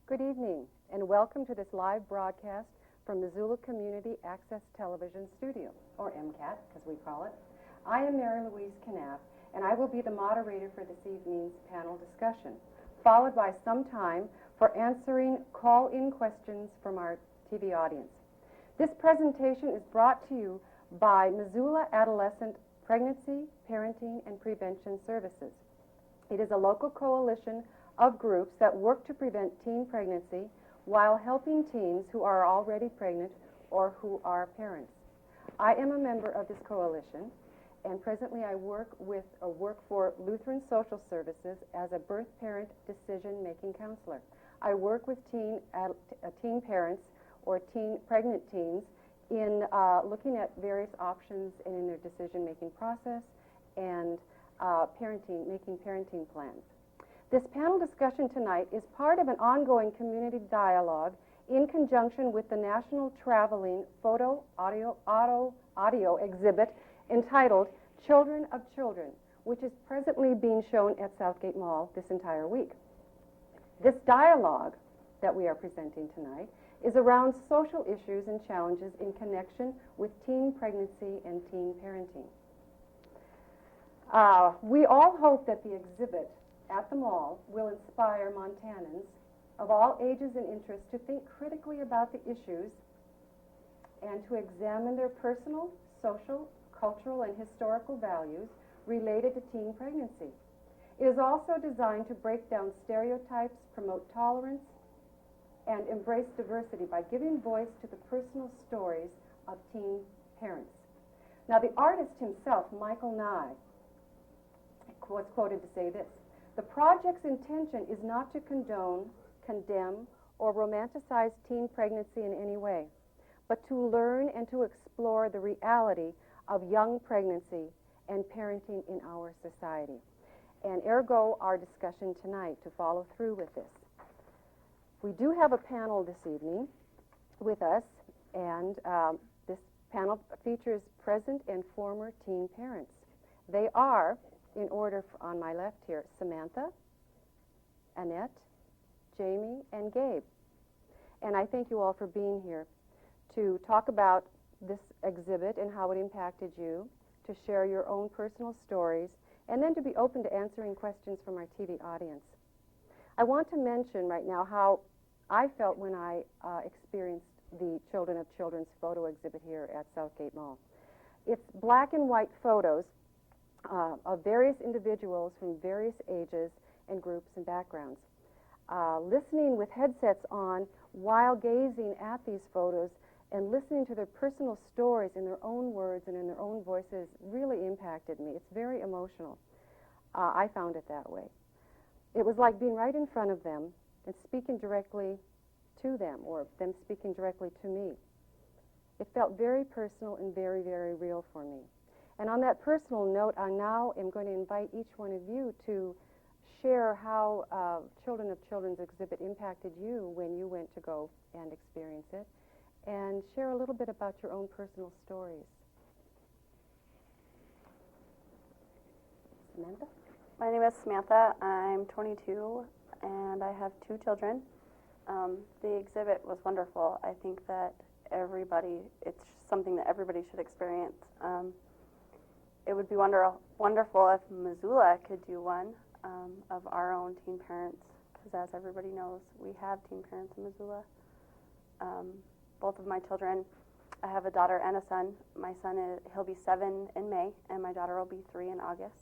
Good evening, and welcome to this live broadcast from Missoula Community Access Television Studio, or MCAT, as we call it. I am Mary Louise Knapp, and I will be the moderator for this evening's panel discussion, followed by some time for answering call-in questions from our TV audience. This presentation is brought to you by Missoula Adolescent Pregnancy, Parenting, and Prevention Services. It is a local coalition of groups that work to prevent teen pregnancy while helping teens who are already pregnant or who are parents. I am a member of this coalition, and presently I work for Lutheran Social Services as a birth-parent decision-making counselor. I work with teen parents or pregnant teens in looking at various options in their decision-making process and making parenting plans. This panel discussion tonight is part of an ongoing community dialogue in conjunction with the National Traveling Photo Audio exhibit entitled Children of Children, which is presently being shown at Southgate Mall this entire week. This dialogue that we are presenting tonight is around social issues and challenges in connection with teen pregnancy and teen parenting. We all hope that the exhibit at the mall will inspire Montanans of all ages and interests to think critically about the issues and to examine their personal, social, cultural, and historical values related to teen pregnancy. It is also designed to break down stereotypes, promote tolerance, and embrace diversity by giving voice to the personal stories of teen parents. Now, the artist himself, Michael Nye, was quoted to say this: "The project's intention is not to condone, condemn, or romanticize teen pregnancy in any way, but to learn and to explore the reality of young pregnancy and parenting in our society." And ergo, our discussion tonight to follow through with this. We do have a panel this evening with us, and this panel features present and former teen parents. They are, in order on my left here, Samantha, Annette, Jamie, and Gabe. And I thank you all for being here to talk about this exhibit and how it impacted you, to share your own personal stories, and then to be open to answering questions from our TV audience. I want to mention right now how I felt when I experienced the Children of Children's photo exhibit here at Southgate Mall. It's black and white photos of various individuals from various ages and groups and backgrounds. Listening with headsets on while gazing at these photos and listening to their personal stories in their own words and in their own voices really impacted me. It's very emotional. I found it that way. It was like being right in front of them and speaking directly to them, or them speaking directly to me. It felt very personal and very, very real for me. And on that personal note, I now am going to invite each one of you to share how Children of Children's exhibit impacted you when you went to go and experience it, and share a little bit about your own personal stories. Samantha? My name is Samantha. I'm 22, and I have 2 children. The exhibit was wonderful. I think that it's something that everybody should experience. It would be wonderful if Missoula could do one of our own teen parents, because as everybody knows, we have teen parents in Missoula. Both of my children, I have a daughter and a son. My son, he'll be 7 in May, and my daughter will be 3 in August.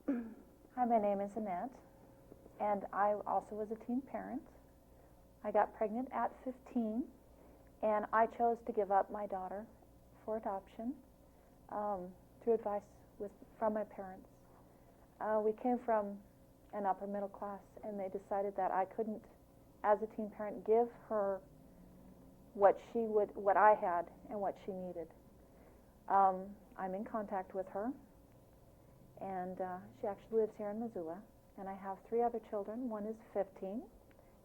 Hi, my name is Annette, and I also was a teen parent. I got pregnant at 15, and I chose to give up my daughter for adoption through advice from my parents. We came from an upper middle class, and they decided that I couldn't, as a teen parent, give her what I had and what she needed. I'm in contact with her, and she actually lives here in Missoula, and I have 3 other children. One is 15.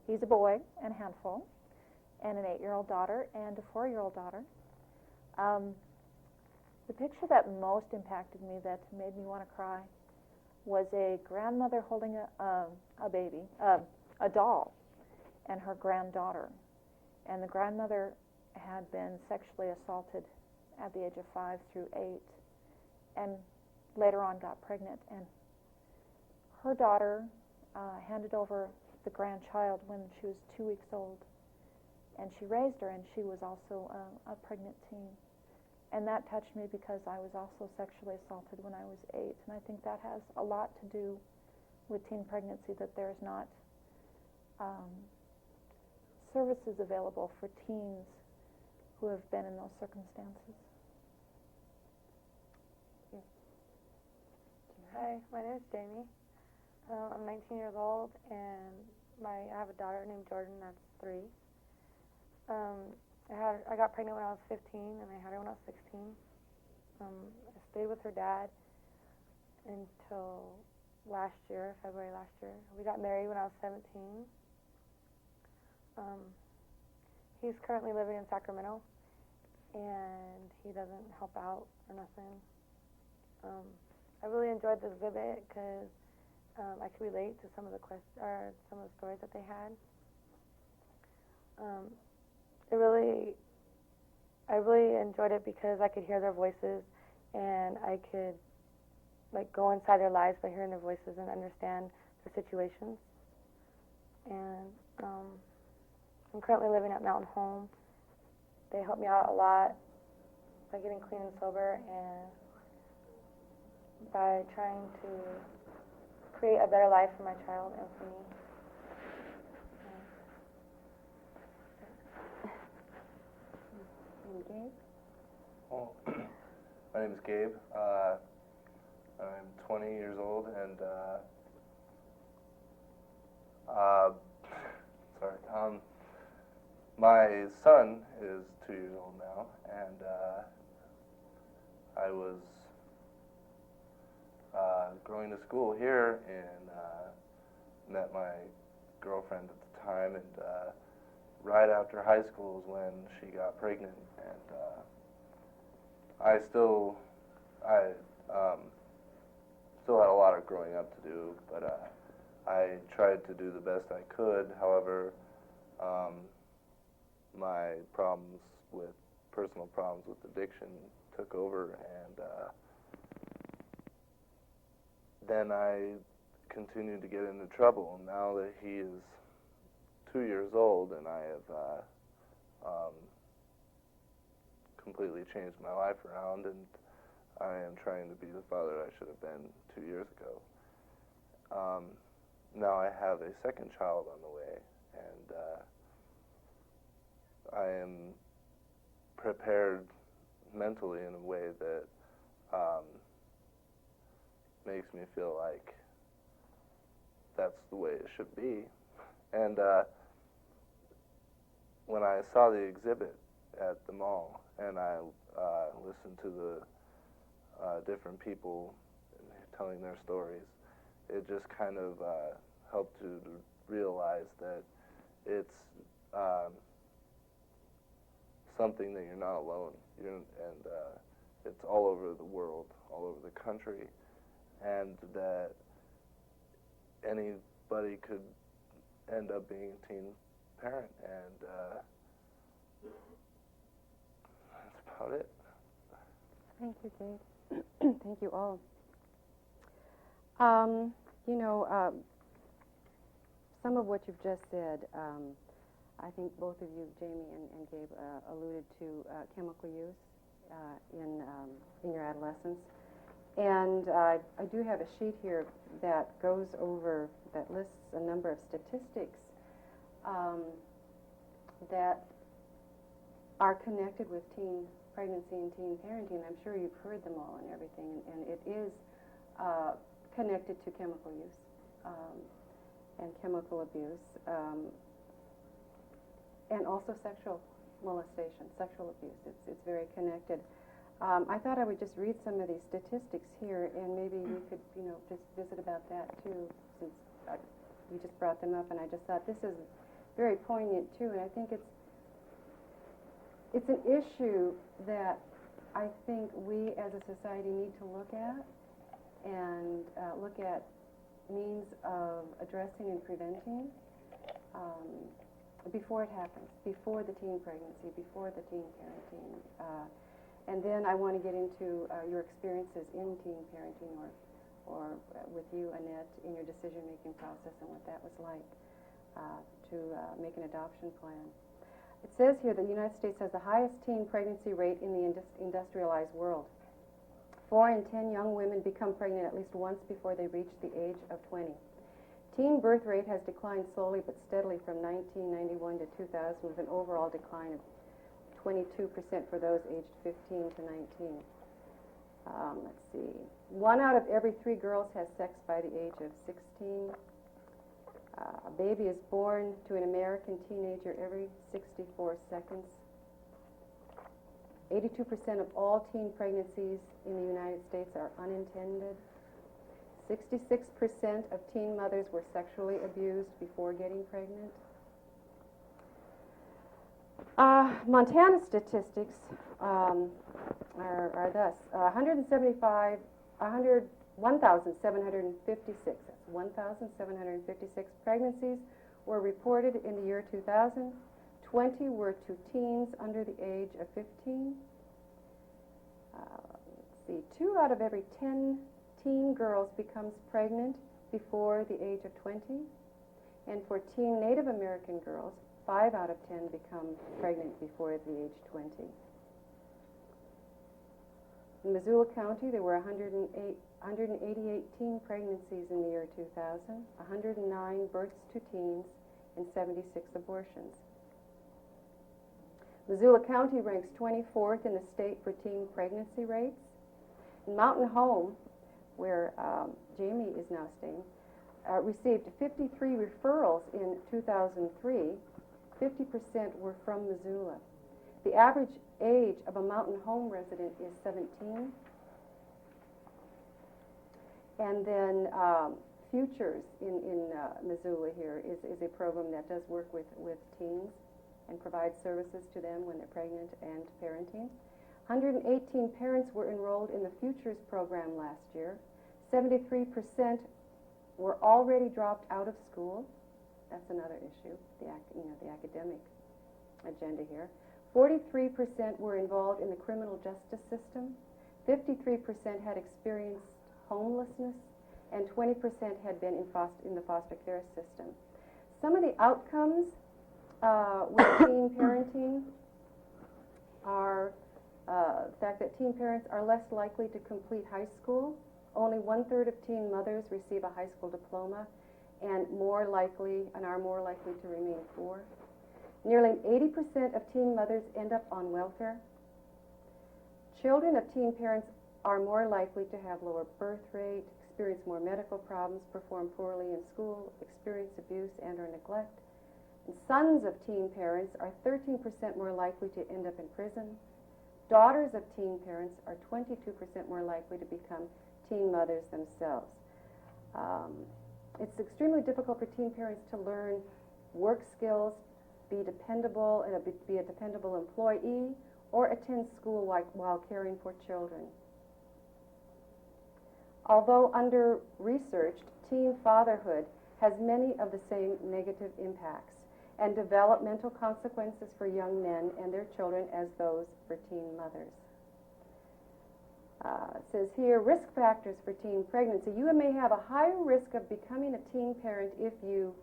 He's a boy and a handful, and an 8-year-old daughter and a 4-year-old daughter. The picture that most impacted me, that made me want to cry, was a grandmother holding a baby, a doll, and her granddaughter. And the grandmother had been sexually assaulted at the age of 5 through 8, and later on got pregnant. And her daughter handed over the grandchild when she was 2 weeks old, and she raised her, and she was also a pregnant teen. And that touched me because I was also sexually assaulted when I was 8, and I think that has a lot to do with teen pregnancy, that there's not services available for teens who have been in those circumstances. Hi, my name is Jamie. I'm 19 years old, and I have a daughter named Jordan that's 3. I got pregnant when I was 15, and I had her when I was 16. I stayed with her dad until last year, February last year. We got married when I was 17. He's currently living in Sacramento, and he doesn't help out or nothing. I really enjoyed the exhibit because I could relate to some of the some of the stories that they had. I really enjoyed it because I could hear their voices, and I could go inside their lives by hearing their voices and understand their situations. And I'm currently living at Mountain Home. They help me out a lot by getting clean and sober, and by trying to create a better life for my child and for me. And Gabe? Well, my name is Gabe. I'm 20 years old, and sorry. My son is 2 years old now, and I was going to school here and met my girlfriend at the time, and right after high school is when she got pregnant, and I still had a lot of growing up to do, but I tried to do the best I could. However, my personal problems with addiction took over, and then I continued to get into trouble. Now that he is 2 years old, and I have completely changed my life around, and I am trying to be the father I should have been 2 years ago. Now I have a second child on the way, and I am prepared mentally in a way that makes me feel like that's the way it should be. And when I saw the exhibit at the mall, and I listened to the different people telling their stories, it just kind of helped to realize that it's something that you're not alone. It's all over the world, all over the country, and that anybody could end up being a teen parent, and that's about it. Thank you, Gabe. Thank you all. Some of what you've just said, I think both of you, Jamie and Gabe, alluded to chemical use in your adolescence. And I do have a sheet here that lists a number of statistics that are connected with teen pregnancy and teen parenting. I'm sure you've heard them all and everything, and it is connected to chemical use and chemical abuse, and also sexual molestation, sexual abuse. It's very connected. I thought I would just read some of these statistics here, and maybe we could, just visit about that too, since you just brought them up, and I just thought this is very poignant too, and I think it's an issue that I think we as a society need to look at and look at means of addressing and preventing before it happens, before the teen pregnancy, before the teen parenting. And then I want to get into your experiences in teen parenting or with you, Annette, in your decision-making process and what that was like to make an adoption plan. It says here that the United States has the highest teen pregnancy rate in the industrialized world. 4 in 10 young women become pregnant at least once before they reach the age of 20. Teen birth rate has declined slowly but steadily from 1991 to 2000 with an overall decline of 22% for those aged 15 to 19. Let's see. 1 out of every 3 girls has sex by the age of 16. A baby is born to an American teenager every 64 seconds. 82% of all teen pregnancies in the United States are unintended. 66% of teen mothers were sexually abused before getting pregnant. Montana statistics are thus: 1,756. That's 1,756 pregnancies were reported in the year 2000. 20 were to teens under the age of 15. Let's see, 2 out of every 10 teen girls becomes pregnant before the age of 20. And for teen Native American girls, 5 out of 10 become pregnant before the age 20. In Missoula County, there were 188 teen pregnancies in the year 2000, 109 births to teens, and 76 abortions. Missoula County ranks 24th in the state for teen pregnancy rates. In Mountain Home, where Jamie is now staying, received 53 referrals in 2003. 50% were from Missoula. The average age of a Mountain Home resident is 17. And then Futures in Missoula here is a program that does work with teens and provides services to them when they're pregnant and parenting. 118 parents were enrolled in the Futures program last year. 73% were already dropped out of school. That's another issue, the academic agenda here. 43% were involved in the criminal justice system. 53% had experienced homelessness, and 20% had been in the foster care system. Some of the outcomes with teen parenting are the fact that teen parents are less likely to complete high school. Only 1/3 of teen mothers receive a high school diploma and are more likely to remain poor. Nearly 80% of teen mothers end up on welfare. Children of teen parents are more likely to have lower birth rate, experience more medical problems, perform poorly in school, experience abuse and/or neglect. And sons of teen parents are 13% more likely to end up in prison. Daughters of teen parents are 22% more likely to become teen mothers themselves. It's extremely difficult for teen parents to learn work skills, be dependable, and be a dependable employee, or attend school while caring for children. Although under-researched, teen fatherhood has many of the same negative impacts and developmental consequences for young men and their children as those for teen mothers. It says here, risk factors for teen pregnancy. You may have a higher risk of becoming a teen parent if you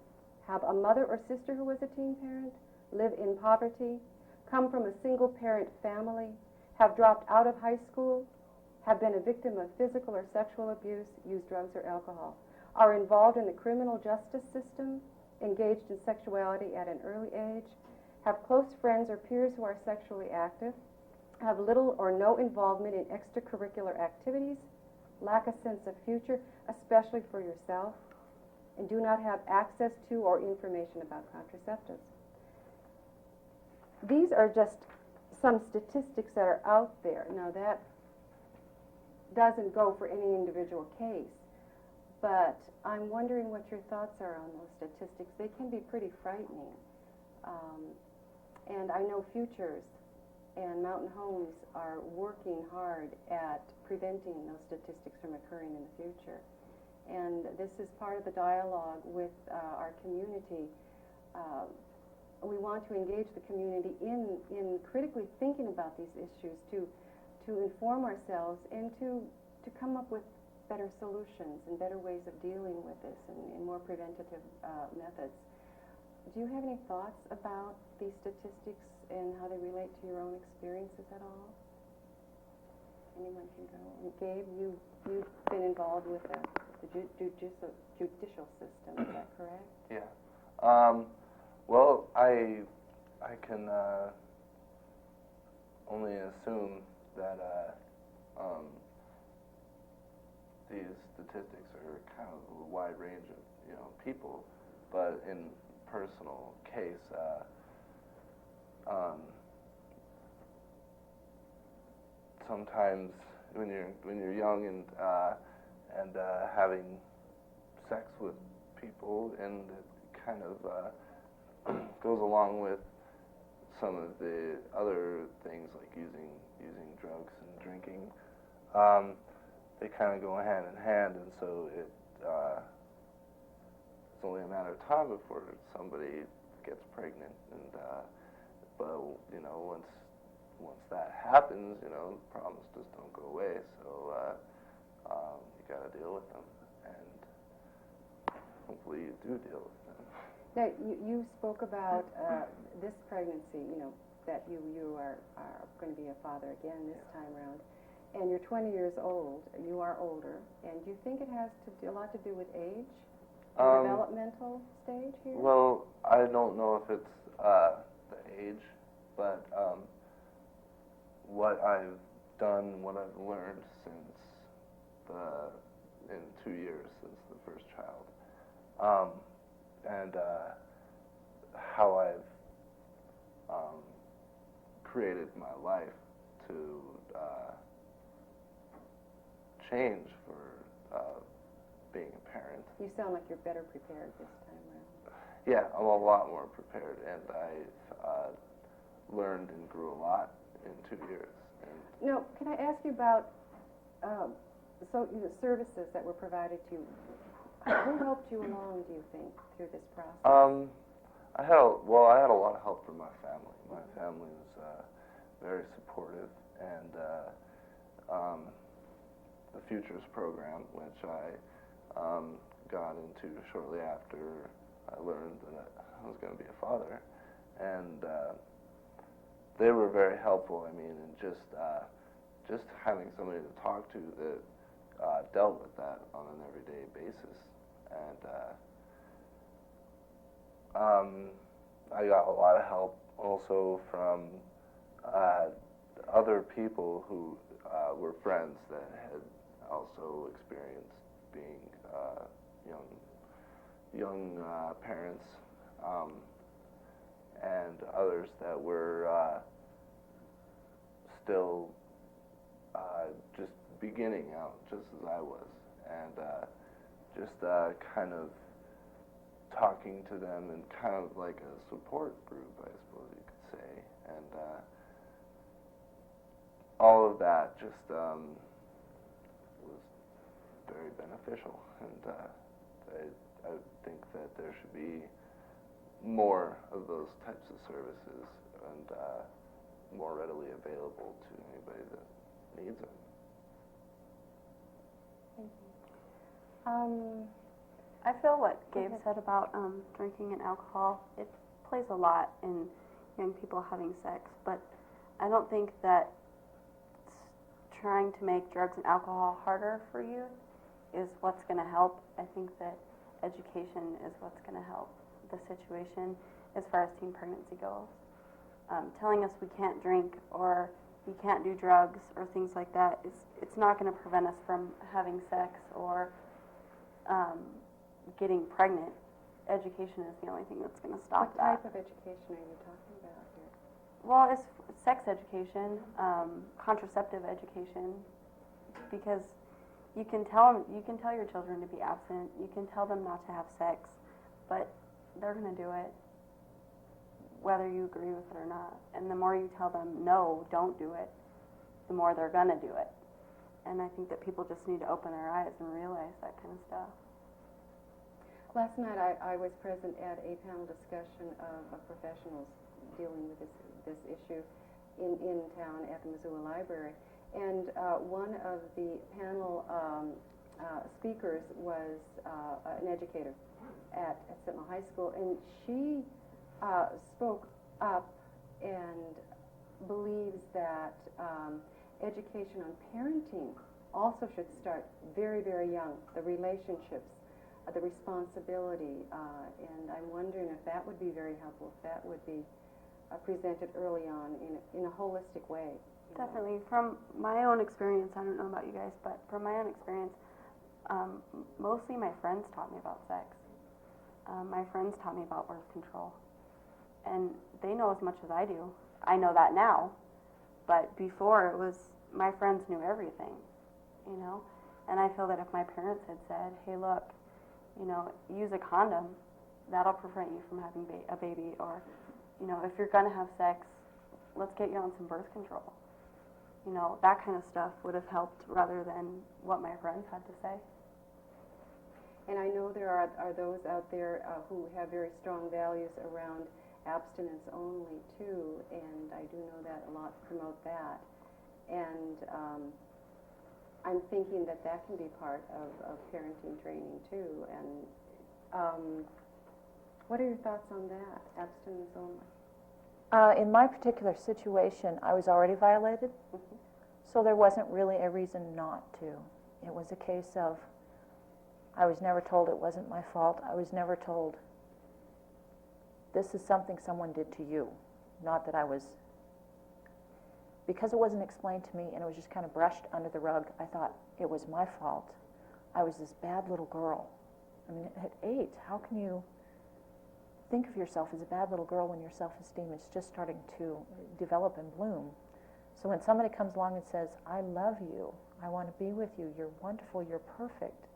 have a mother or sister who was a teen parent, live in poverty, come from a single-parent family, have dropped out of high school, have been a victim of physical or sexual abuse, use drugs or alcohol, are involved in the criminal justice system, engaged in sexuality at an early age, have close friends or peers who are sexually active, have little or no involvement in extracurricular activities, lack a sense of future, especially for yourself, and do not have access to or information about contraceptives. These are just some statistics that are out there. Now that doesn't go for any individual case, but I'm wondering what your thoughts are on those statistics. They can be pretty frightening. And I know Futures and Mountain Homes are working hard at preventing those statistics from occurring in the future. and this is part of the dialogue with our community. We want to engage the community in critically thinking about these issues, to inform ourselves and to come up with better solutions and better ways of dealing with this and more preventative methods. Do you have any thoughts about these statistics and how they relate to your own experiences at all? Anyone can go. And Gabe, you've been involved with the judicial system, is that correct? Yeah. Well, I can only assume that these statistics are kind of a wide range of people, but in personal case, sometimes when you're young and having sex with people, and it kind of goes along with some of the other things like using drugs and drinking. They kind of go hand in hand, and so it's only a matter of time before somebody gets pregnant. And but once that happens, problems just don't go away. So you got to deal with them, and hopefully you do deal with them. Now, you spoke about this pregnancy, that you are going to be a father again this time around, and you're 20 years old. You are older, and do you think it has a lot to do with age, the developmental stage here? Well, I don't know if it's the age, but what I've done, what I've learned in 2 years since the first child, and how I've created my life to change for being a parent. You sound like you're better prepared this time around. Yeah, I'm a lot more prepared, and I've learned and grew a lot in 2 years. Now, can I ask you about services that were provided to you? Who helped you along, do you think, through this process? I had a lot of help from my family. My family was very supportive, and the Futures program, which I got into shortly after I learned that I was going to be a father, and they were very helpful. I mean, and just having somebody to talk to that dealt with that on an everyday basis, and I got a lot of help also from other people who were friends that had also experienced being young parents, and others that were still just beginning out, just as I was, and just kind of talking to them and kind of like a support group, I suppose you could say, and all of that just was very beneficial, and I think that there should be more of those types of services, and more readily available to anybody that needs it. Thank you. I feel what Go Gabe ahead. said about drinking and alcohol, it plays a lot in young people having sex, but I don't think that trying to make drugs and alcohol harder for you is what's going to help. I think that education is what's going to help the situation as far as teen pregnancy goes. Telling us we can't drink or we can't do drugs or things like that, it's not going to prevent us from having sex or getting pregnant. Education is the only thing that's going to stop What that. type of education are you talking about here? Well, it's sex education, contraceptive education, because you can tell your children to be abstinent, you can tell them not to have sex, but they're going to do it whether you agree with it or not. And the more you tell them, no, don't do it, the more they're going to do it. And I think that people just need to open their eyes and realize that kind of stuff. Last night I was present at a panel discussion of professionals dealing with this issue in town at the Missoula Library. And one of the panel speakers was an educator at Sentinel High School, and she spoke up and believes that education on parenting also should start very, very young, the relationships, the responsibility, and I'm wondering if that would be very helpful, if that would be presented early on in a holistic way. Definitely. From my own experience, I don't know about you guys, but from my own experience, mostly my friends taught me about sex. My friends taught me about birth control. And they know as much as I do. I know that now. But before, it was my friends knew everything, you know? And I feel that if my parents had said, hey, look, you know, use a condom, that'll prevent you from having a baby. Or, you know, if you're going to have sex, let's get you on some birth control. You know, that kind of stuff would have helped rather than what my friends had to say. And I know there are those out there who have very strong values around abstinence only, too, and I do know that a lot promote that. And I'm thinking that that can be part of parenting training, too. And what are your thoughts on that, abstinence only? In my particular situation, I was already violated, so there wasn't really a reason not to. It was a case of I was never told it wasn't my fault. I was never told this is something someone did to you, not that I was, because it wasn't explained to me and it was just kind of brushed under the rug, I thought it was my fault. I was this bad little girl. I mean, at 8, how can you think of yourself as a bad little girl when your self-esteem is just starting to develop and bloom? So when somebody comes along and says, I love you, I want to be with you, you're wonderful, you're perfect,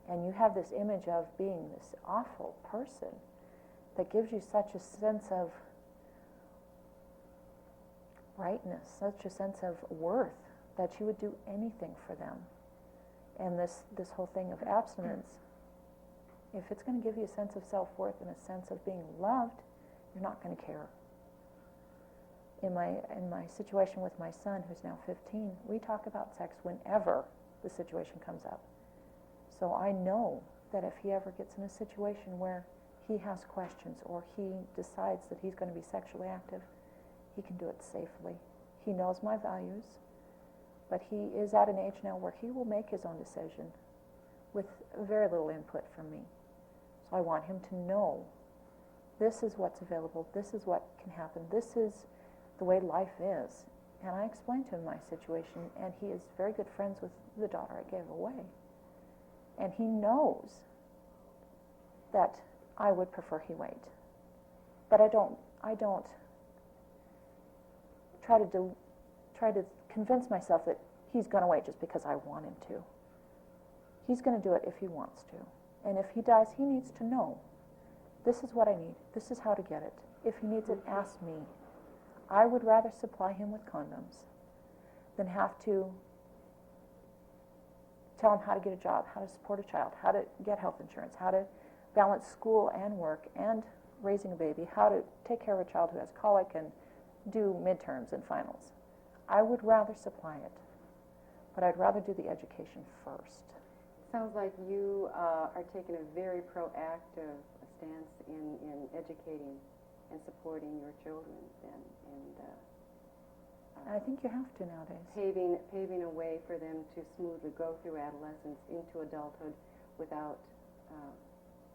and you have this image of being this awful person that gives you such a sense of rightness, such a sense of worth, that you would do anything for them. And this whole thing of abstinence, if it's going to give you a sense of self-worth and a sense of being loved, you're not going to care. In my situation with my son, who's now 15, we talk about sex whenever the situation comes up. So I know that if he ever gets in a situation where he has questions or he decides that he's going to be sexually active, he can do it safely. He knows my values, but he is at an age now where he will make his own decision with very little input from me. So I want him to know this is what's available, this is what can happen, this is the way life is. And I explained to him my situation, and he is very good friends with the daughter I gave away. And he knows that I would prefer he wait. But I don't try to convince myself that he's going to wait just because I want him to. He's going to do it if he wants to. And if he does, he needs to know, this is what I need, this is how to get it. If he needs it, ask me. I would rather supply him with condoms than have to tell him how to get a job, how to support a child, how to get health insurance, how to balance school and work and raising a baby, how to take care of a child who has colic and do midterms and finals. I would rather supply it, but I'd rather do the education first. Sounds like you are taking a very proactive stance in educating and supporting your children and I think you have to nowadays. paving a way for them to smoothly go through adolescence into adulthood without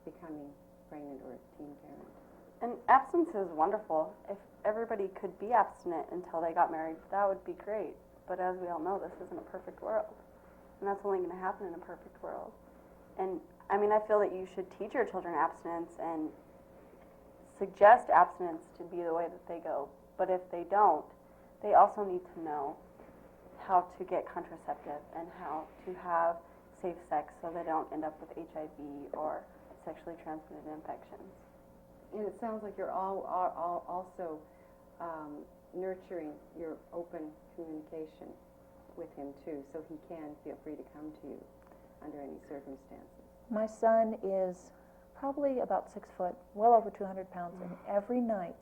becoming pregnant or a teen parent. And abstinence is wonderful. If everybody could be abstinent until they got married, that would be great. But as we all know, this isn't a perfect world. And that's only going to happen in a perfect world. And I mean, I feel that you should teach your children abstinence and suggest abstinence to be the way that they go. But if they don't, they also need to know how to get contraceptive and how to have safe sex so they don't end up with HIV or sexually transmitted infections. And it sounds like you're all also nurturing your open communication with him too, so he can feel free to come to you under any circumstances. My son is probably about 6 foot, well over 200 pounds, and every night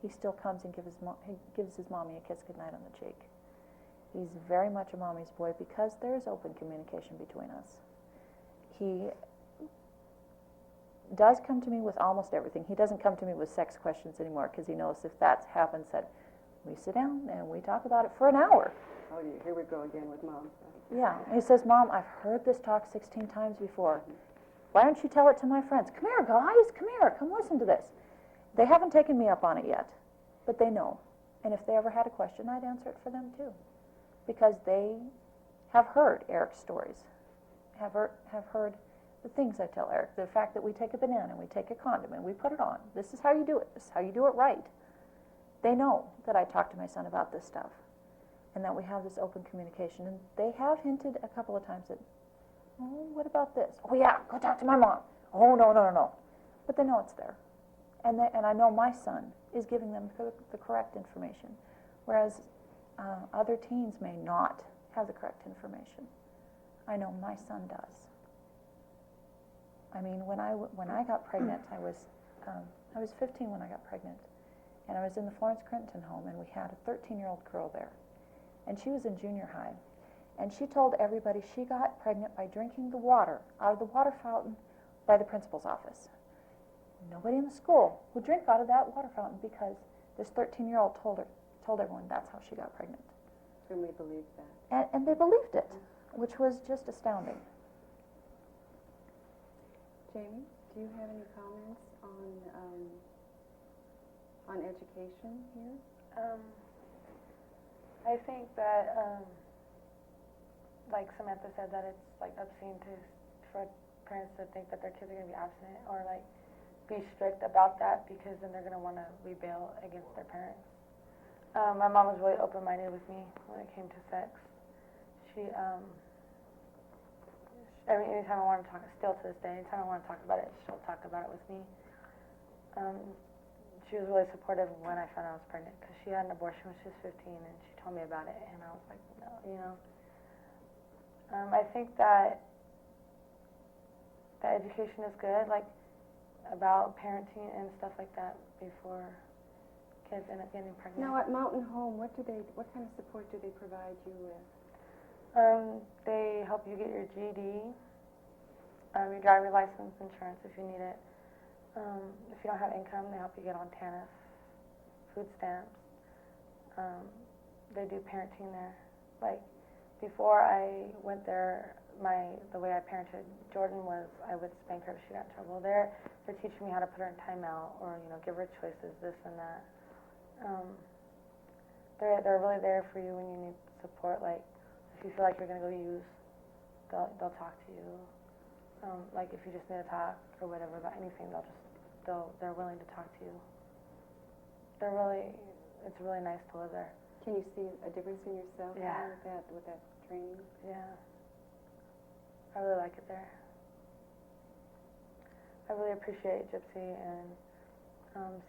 he still comes and he gives his mommy a kiss goodnight on the cheek. He's very much a mommy's boy because there is open communication between us. He does come to me with almost everything. He doesn't come to me with sex questions anymore because he knows if that happens that we sit down and we talk about it for an hour. Oh, here we go again with mom. Yeah, and he says, Mom, I've heard this talk 16 times before. Why don't you tell it to my friends? Come here, guys, come here, come listen to this. They haven't taken me up on it yet, but they know. And if they ever had a question, I'd answer it for them too. Because they have heard Eric's stories, have heard the things I tell Eric, the fact that we take a banana and we take a condom and we put it on. This is how you do it. This is how you do it right. They know that I talk to my son about this stuff and that we have this open communication. And they have hinted a couple of times that, oh, what about this? Oh, yeah, go talk to my mom. Oh, no. But they know it's there. And I know my son is giving them the correct information, whereas other teens may not have the correct information. I know my son does. I mean, when I got pregnant, I was 15 when I got pregnant, and I was in the Florence Crenton home, and we had a 13-year-old girl there, and she was in junior high, and she told everybody she got pregnant by drinking the water out of the water fountain by the principal's office. Nobody in the school would drink out of that water fountain because this 13-year-old told everyone that's how she got pregnant. And we believe that. And they believed it, which was just astounding. Jamie, do you have any comments on education here? I think that, like Samantha said, that it's like obscene for parents to think that their kids are going to be abstinent or like be strict about that because then they're going to want to rebel against their parents. My mom was really open-minded with me when it came to sex. She, anytime I want to talk, still to this day, anytime I want to talk about it, she'll talk about it with me. She was really supportive when I found out I was pregnant because she had an abortion when she was 15 and she told me about it and I was like, no, you know. I think that education is good, like about parenting and stuff like that before kids end up getting pregnant. Now at Mountain Home, what kind of support do they provide you with? They help you get your GED, your driver's license, insurance if you need it. If you don't have income, they help you get on TANF, food stamps. They do parenting there. Like before I went there, the way I parented Jordan was I would spank her if she got in trouble. They're teaching me how to put her in timeout or give her choices, this and that. They're really there for you when you need support. Like if you feel like you're gonna go use, they'll talk to you. Like if you just need to talk or whatever about anything, they're willing to talk to you. It's really nice to live there. Can you see a difference in yourself Yeah. with that training? Yeah. I really like it there. I really appreciate Gypsy and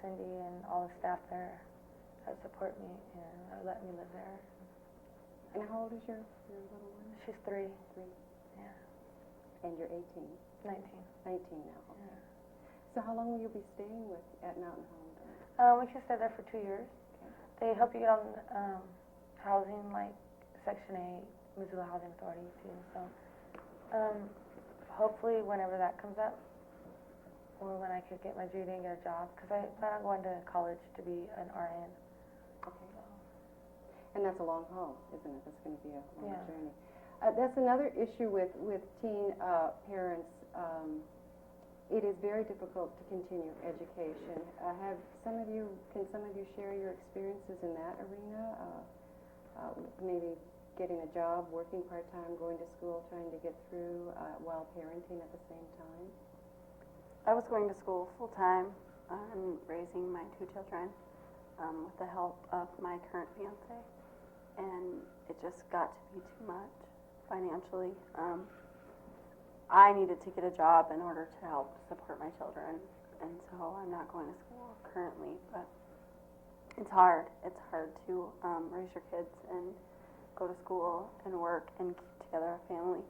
Cindy and all the staff there that support me and let me live there. And how old is your little one? She's 3. 3. Yeah. And you're 18. 19. 19 now. Okay. Yeah. So how long will you be staying at Mountain Home then? We can stay there for 2 years. Okay. They help you get on housing like Section 8, Missoula Housing Authority too. So hopefully whenever that comes up, or when I could get my GED and get a job, because I plan on going to college to be an RN. Okay. And that's a long haul, isn't it? That's going to be a long Yeah. journey. That's another issue with teen parents. It is very difficult to continue education. Can some of you share your experiences in that arena? Maybe getting a job, working part-time, going to school, trying to get through while parenting at the same time? I was going to school full-time and raising my 2 children with the help of my current fiance, and it just got to be too much financially. I needed to get a job in order to help support my children, and so I'm not going to school currently, but it's hard. It's hard to raise your kids and go to school and work and keep together a family.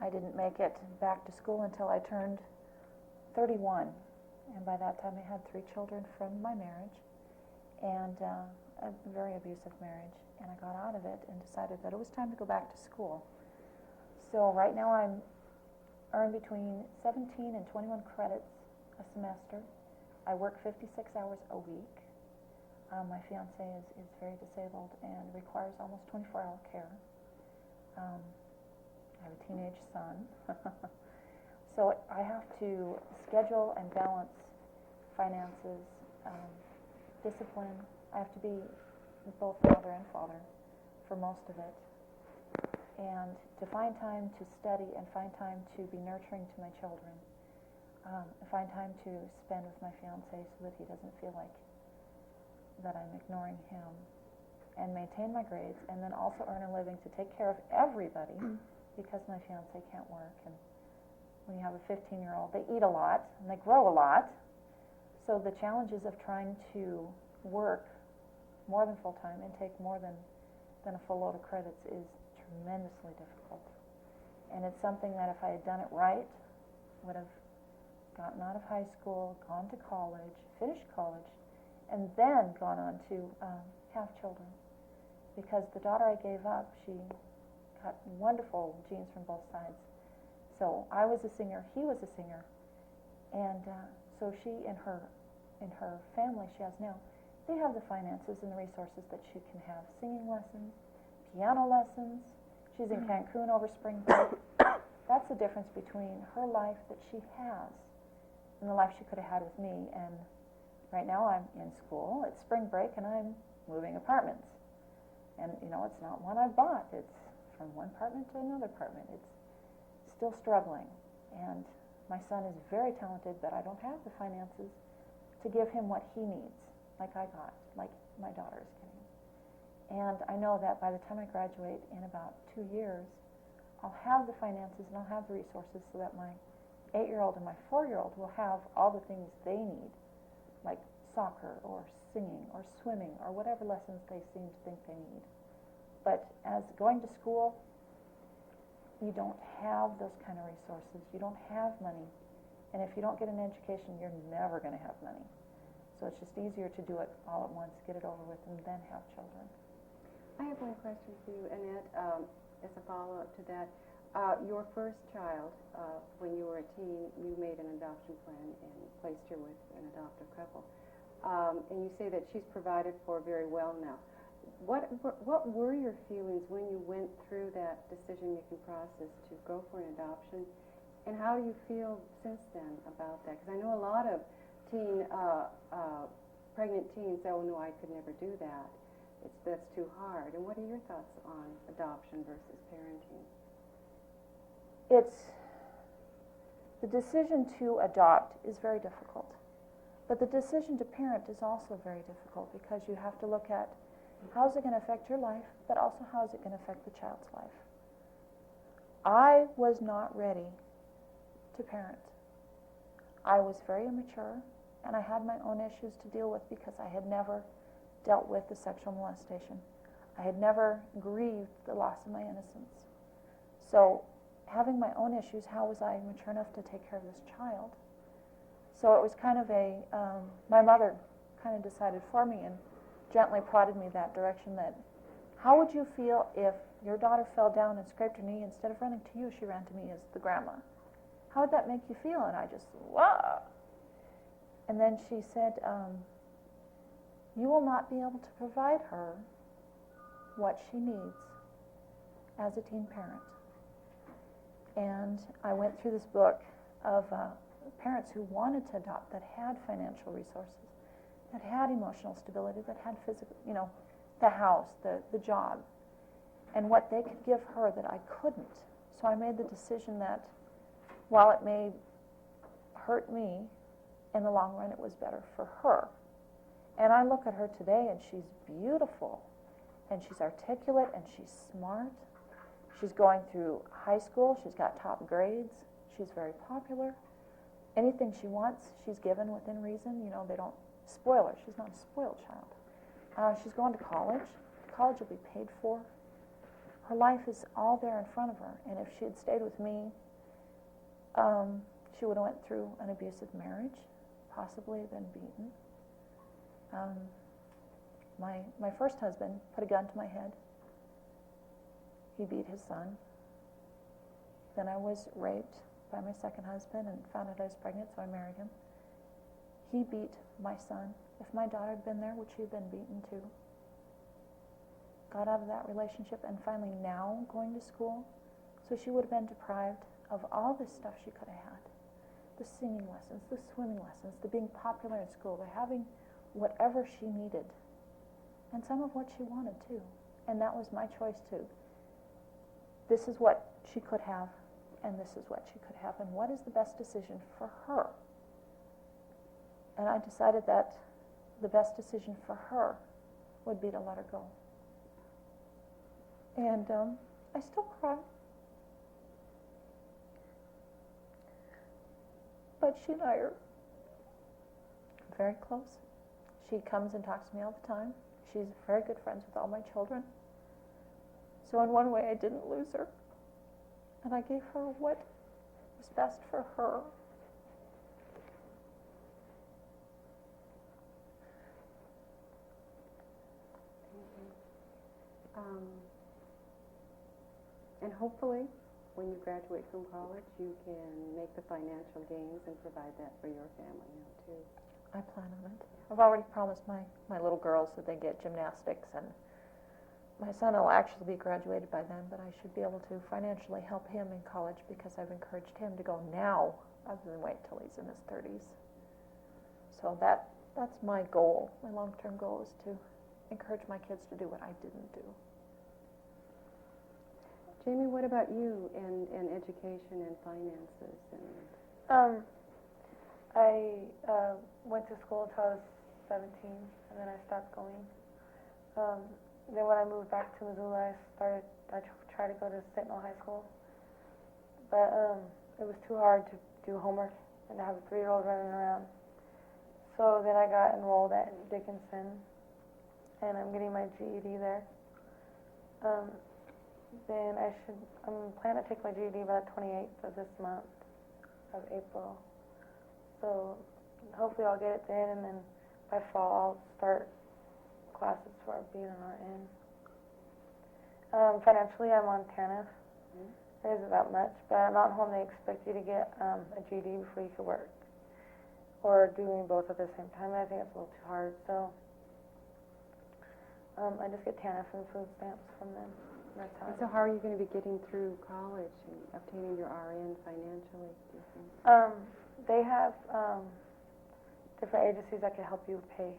I didn't make it back to school until I turned 31, and by that time I had 3 children from my marriage, and a very abusive marriage, and I got out of it and decided that it was time to go back to school. So right now I'm earn between 17 and 21 credits a semester. I work 56 hours a week. My fiance is very disabled and requires almost 24-hour care. I have a teenage son. So I have to schedule and balance finances, discipline. I have to be both mother and father for most of it. And to find time to study and find time to be nurturing to my children. Find time to spend with my fiance so that he doesn't feel like that I'm ignoring him. And maintain my grades, and then also earn a living to take care of everybody because my fiance can't work. And when you have a 15-year-old, they eat a lot and they grow a lot. So the challenges of trying to work more than full-time and take more than a full load of credits is tremendously difficult. And it's something that if I had done it right, would have gotten out of high school, gone to college, finished college, and then gone on to have children. Because the daughter I gave up, she got wonderful genes from both sides. So I was a singer, he was a singer, and so she in her family she has now, they have the finances and the resources that she can have singing lessons, piano lessons. She's in Cancun over spring break. That's the difference between her life that she has and the life she could have had with me. And right now I'm in school, it's spring break, and I'm moving apartments. And, you know, it's not one I bought. It's from one apartment to another apartment. It's still struggling. And my son is very talented, but I don't have the finances to give him what he needs, like I got, like my daughter is getting. And I know that by the time I graduate in about 2 years, I'll have the finances and I'll have the resources so that my 8-year-old and my 4-year-old will have all the things they need, like soccer or singing or swimming or whatever lessons they seem to think they need. But as going to school, you don't have those kind of resources. You don't have money. And if you don't get an education, you're never going to have money. So it's just easier to do it all at once, get it over with, and then have children. I have one question for you, Annette, as a follow-up to that. Your first child, when you were a teen, you made an adoption plan and placed her with an adoptive couple. And you say that she's provided for very well now. What were your feelings when you went through that decision-making process to go for an adoption? And how do you feel since then about that? Because I know a lot of pregnant teens say, oh, no, I could never do that. That's too hard. And what are your thoughts on adoption versus parenting? The decision to adopt is very difficult. But the decision to parent is also very difficult because you have to look at how is it going to affect your life, but also how is it going to affect the child's life. I was not ready to parent. I was very immature, and I had my own issues to deal with because I had never dealt with the sexual molestation. I had never grieved the loss of my innocence. So having my own issues, how was I mature enough to take care of this child? So it was kind of my mother kind of decided for me and gently prodded me that direction, that how would you feel if your daughter fell down and scraped her knee, instead of running to you, she ran to me as the grandma? How would that make you feel? And I just, wow. And then she said, you will not be able to provide her what she needs as a teen parent. And I went through this book of parents who wanted to adopt, that had financial resources, that had emotional stability, that had physical, the house, the job, and what they could give her that I couldn't. So I made the decision that while it may hurt me, in the long run it was better for her. And I look at her today and she's beautiful, and she's articulate, and she's smart. She's going through high school, she's got top grades, she's very popular. Anything she wants, she's given within reason. They don't spoil her. She's not a spoiled child. She's going to college. college will be paid for. Her life is all there in front of her, and if she had stayed with me, she would have went through an abusive marriage, possibly been beaten. My first husband put a gun to my head. He beat his son. Then I was raped by my second husband and found out I was pregnant, so I married him. He beat my son. If my daughter had been there, would she have been beaten too? Got out of that relationship and finally now going to school. So she would have been deprived of all this stuff she could have had. The singing lessons, the swimming lessons, the being popular in school, the having whatever she needed. And some of what she wanted too. And that was my choice too. This is what she could have, and this is what she could have, and what is the best decision for her? And I decided that the best decision for her would be to let her go. And I still cry. But she and I are very close. She comes and talks to me all the time. She's very good friends with all my children. So in one way, I didn't lose her. And I gave her what was best for her. And hopefully, when you graduate from college, you can make the financial gains and provide that for your family now, too. I plan on it. I've already promised my little girls that they get gymnastics, and my son will actually be graduated by then, but I should be able to financially help him in college because I've encouraged him to go now rather than wait till he's in his 30s. So that's my goal. My long-term goal is to encourage my kids to do what I didn't do. Jamie, what about you and education and finances? I went to school until I was 17, and then I stopped going. Then when I moved back to Missoula, I tried to go to Sentinel High School, but it was too hard to do homework and to have a 3-year-old running around. So then I got enrolled at Dickinson, and I'm getting my GED there. Then I'm planning to take my GED by the 28th of this month, of April. So hopefully I'll get it then, and then by fall I'll start classes for being an RN. Financially, I'm on TANF. It isn't that much, but at Mountain Home they expect you to get a GED before you can work, or doing both at the same time. And I think it's a little too hard, so I just get TANF and food stamps from them. That's how. So how are you going to be getting through college and obtaining your RN financially, do you think? They have different agencies that can help you pay,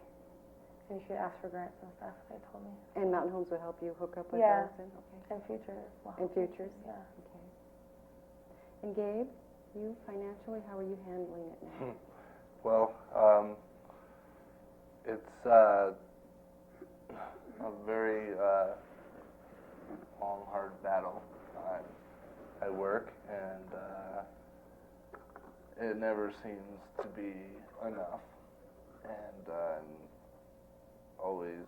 and you can ask for grants and stuff, they told me. And Mountain Homes will help you hook up with Yeah. those? Okay. And Futures will And help you. Futures? Yeah. Okay. And Gabe, you financially, how are you handling it now? Well, it's a very long, hard battle. I work, and it never seems to be enough, and always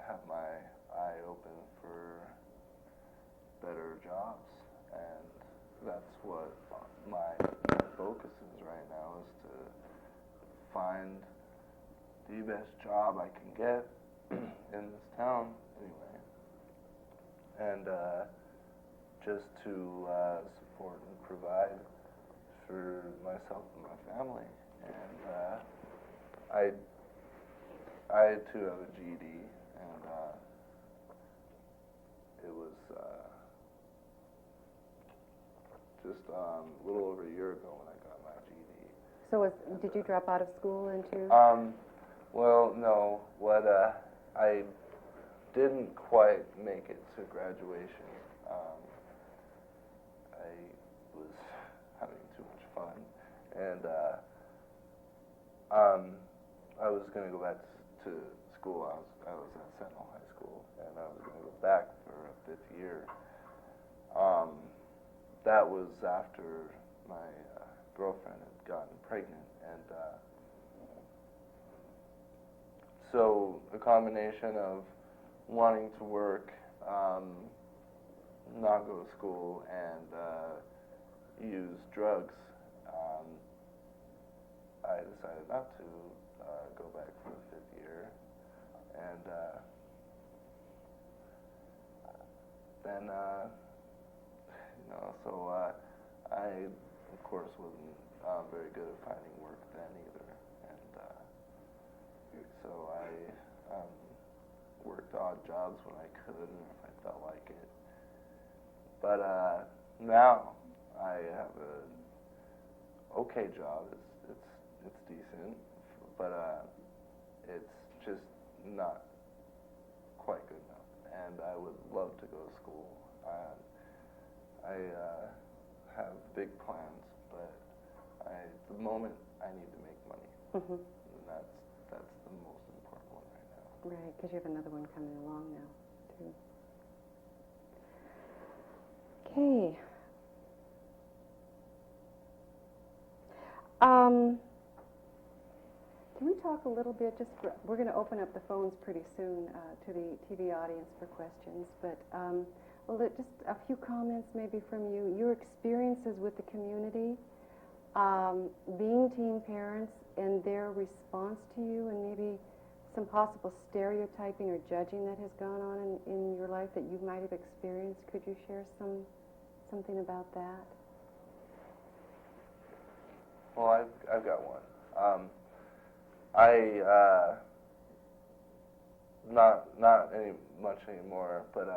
have my eye open for better jobs, and that's what my focus is right now, is to find the best job I can get in this town anyway, and just to support and provide for myself and my family. And I too have a GED, and it was just a little over a year ago when I got my GED. So did you drop out of school into? Well, no. What I didn't quite make it to graduation. I was having too much fun, and I was going to go back to school. I was at Sentinel High School, and I was going to go back for a 5th year. That was after my girlfriend had gotten pregnant, and so a combination of wanting to work, not go to school, and use drugs, I decided not to go back for the 5th year, and then, so I, of course, wasn't very good at finding work then either, and so I worked odd jobs when I could and if I felt like it. But now I have a okay job. It's decent, but it's just not quite good enough. And I would love to go to school. I have big plans, but at the moment I need to make money, Mhm. and that's the most important one right now. Right, because you have another one coming along now, too. Okay. Can we talk a little bit, we're going to open up the phones pretty soon to the TV audience for questions, but just a few comments maybe from you. Your experiences with the community, being teen parents, and their response to you, and maybe some possible stereotyping or judging that has gone on in your life that you might have experienced. Could you share something about that? Well, I've got one. Not any much anymore, but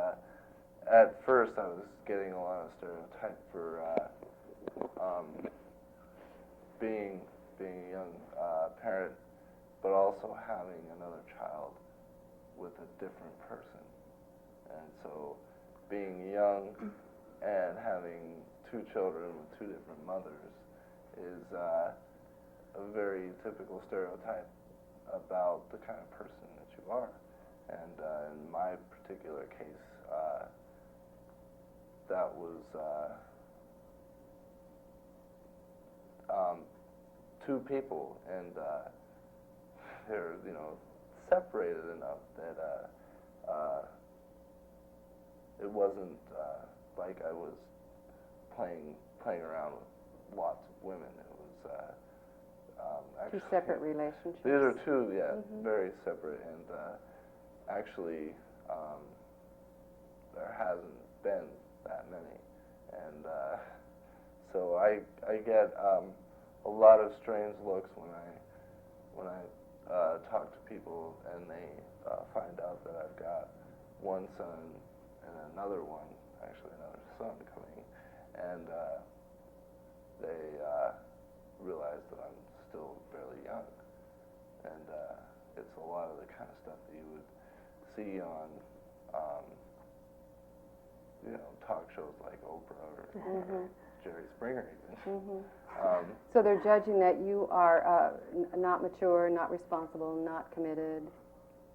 at first I was getting a lot of stereotype for being a young parent, but also having another child with a different person. And so being young and having 2 children with 2 different mothers is a very typical stereotype about the kind of person that you are. And in my particular case, that was 2 people, and they're separated enough that it wasn't like I was playing around with lots of women. It was Two actually separate relationships. these are 2, yeah, Mhm. very separate, and actually there hasn't been that many, and so I get a lot of strange looks when I talk to people and they find out that I've got one son and another son coming, and they realize that I'm still fairly young, and it's a lot of the kind of stuff that you would see on talk shows like Oprah or Jerry Springer even. So they're judging that you are not mature, not responsible, not committed.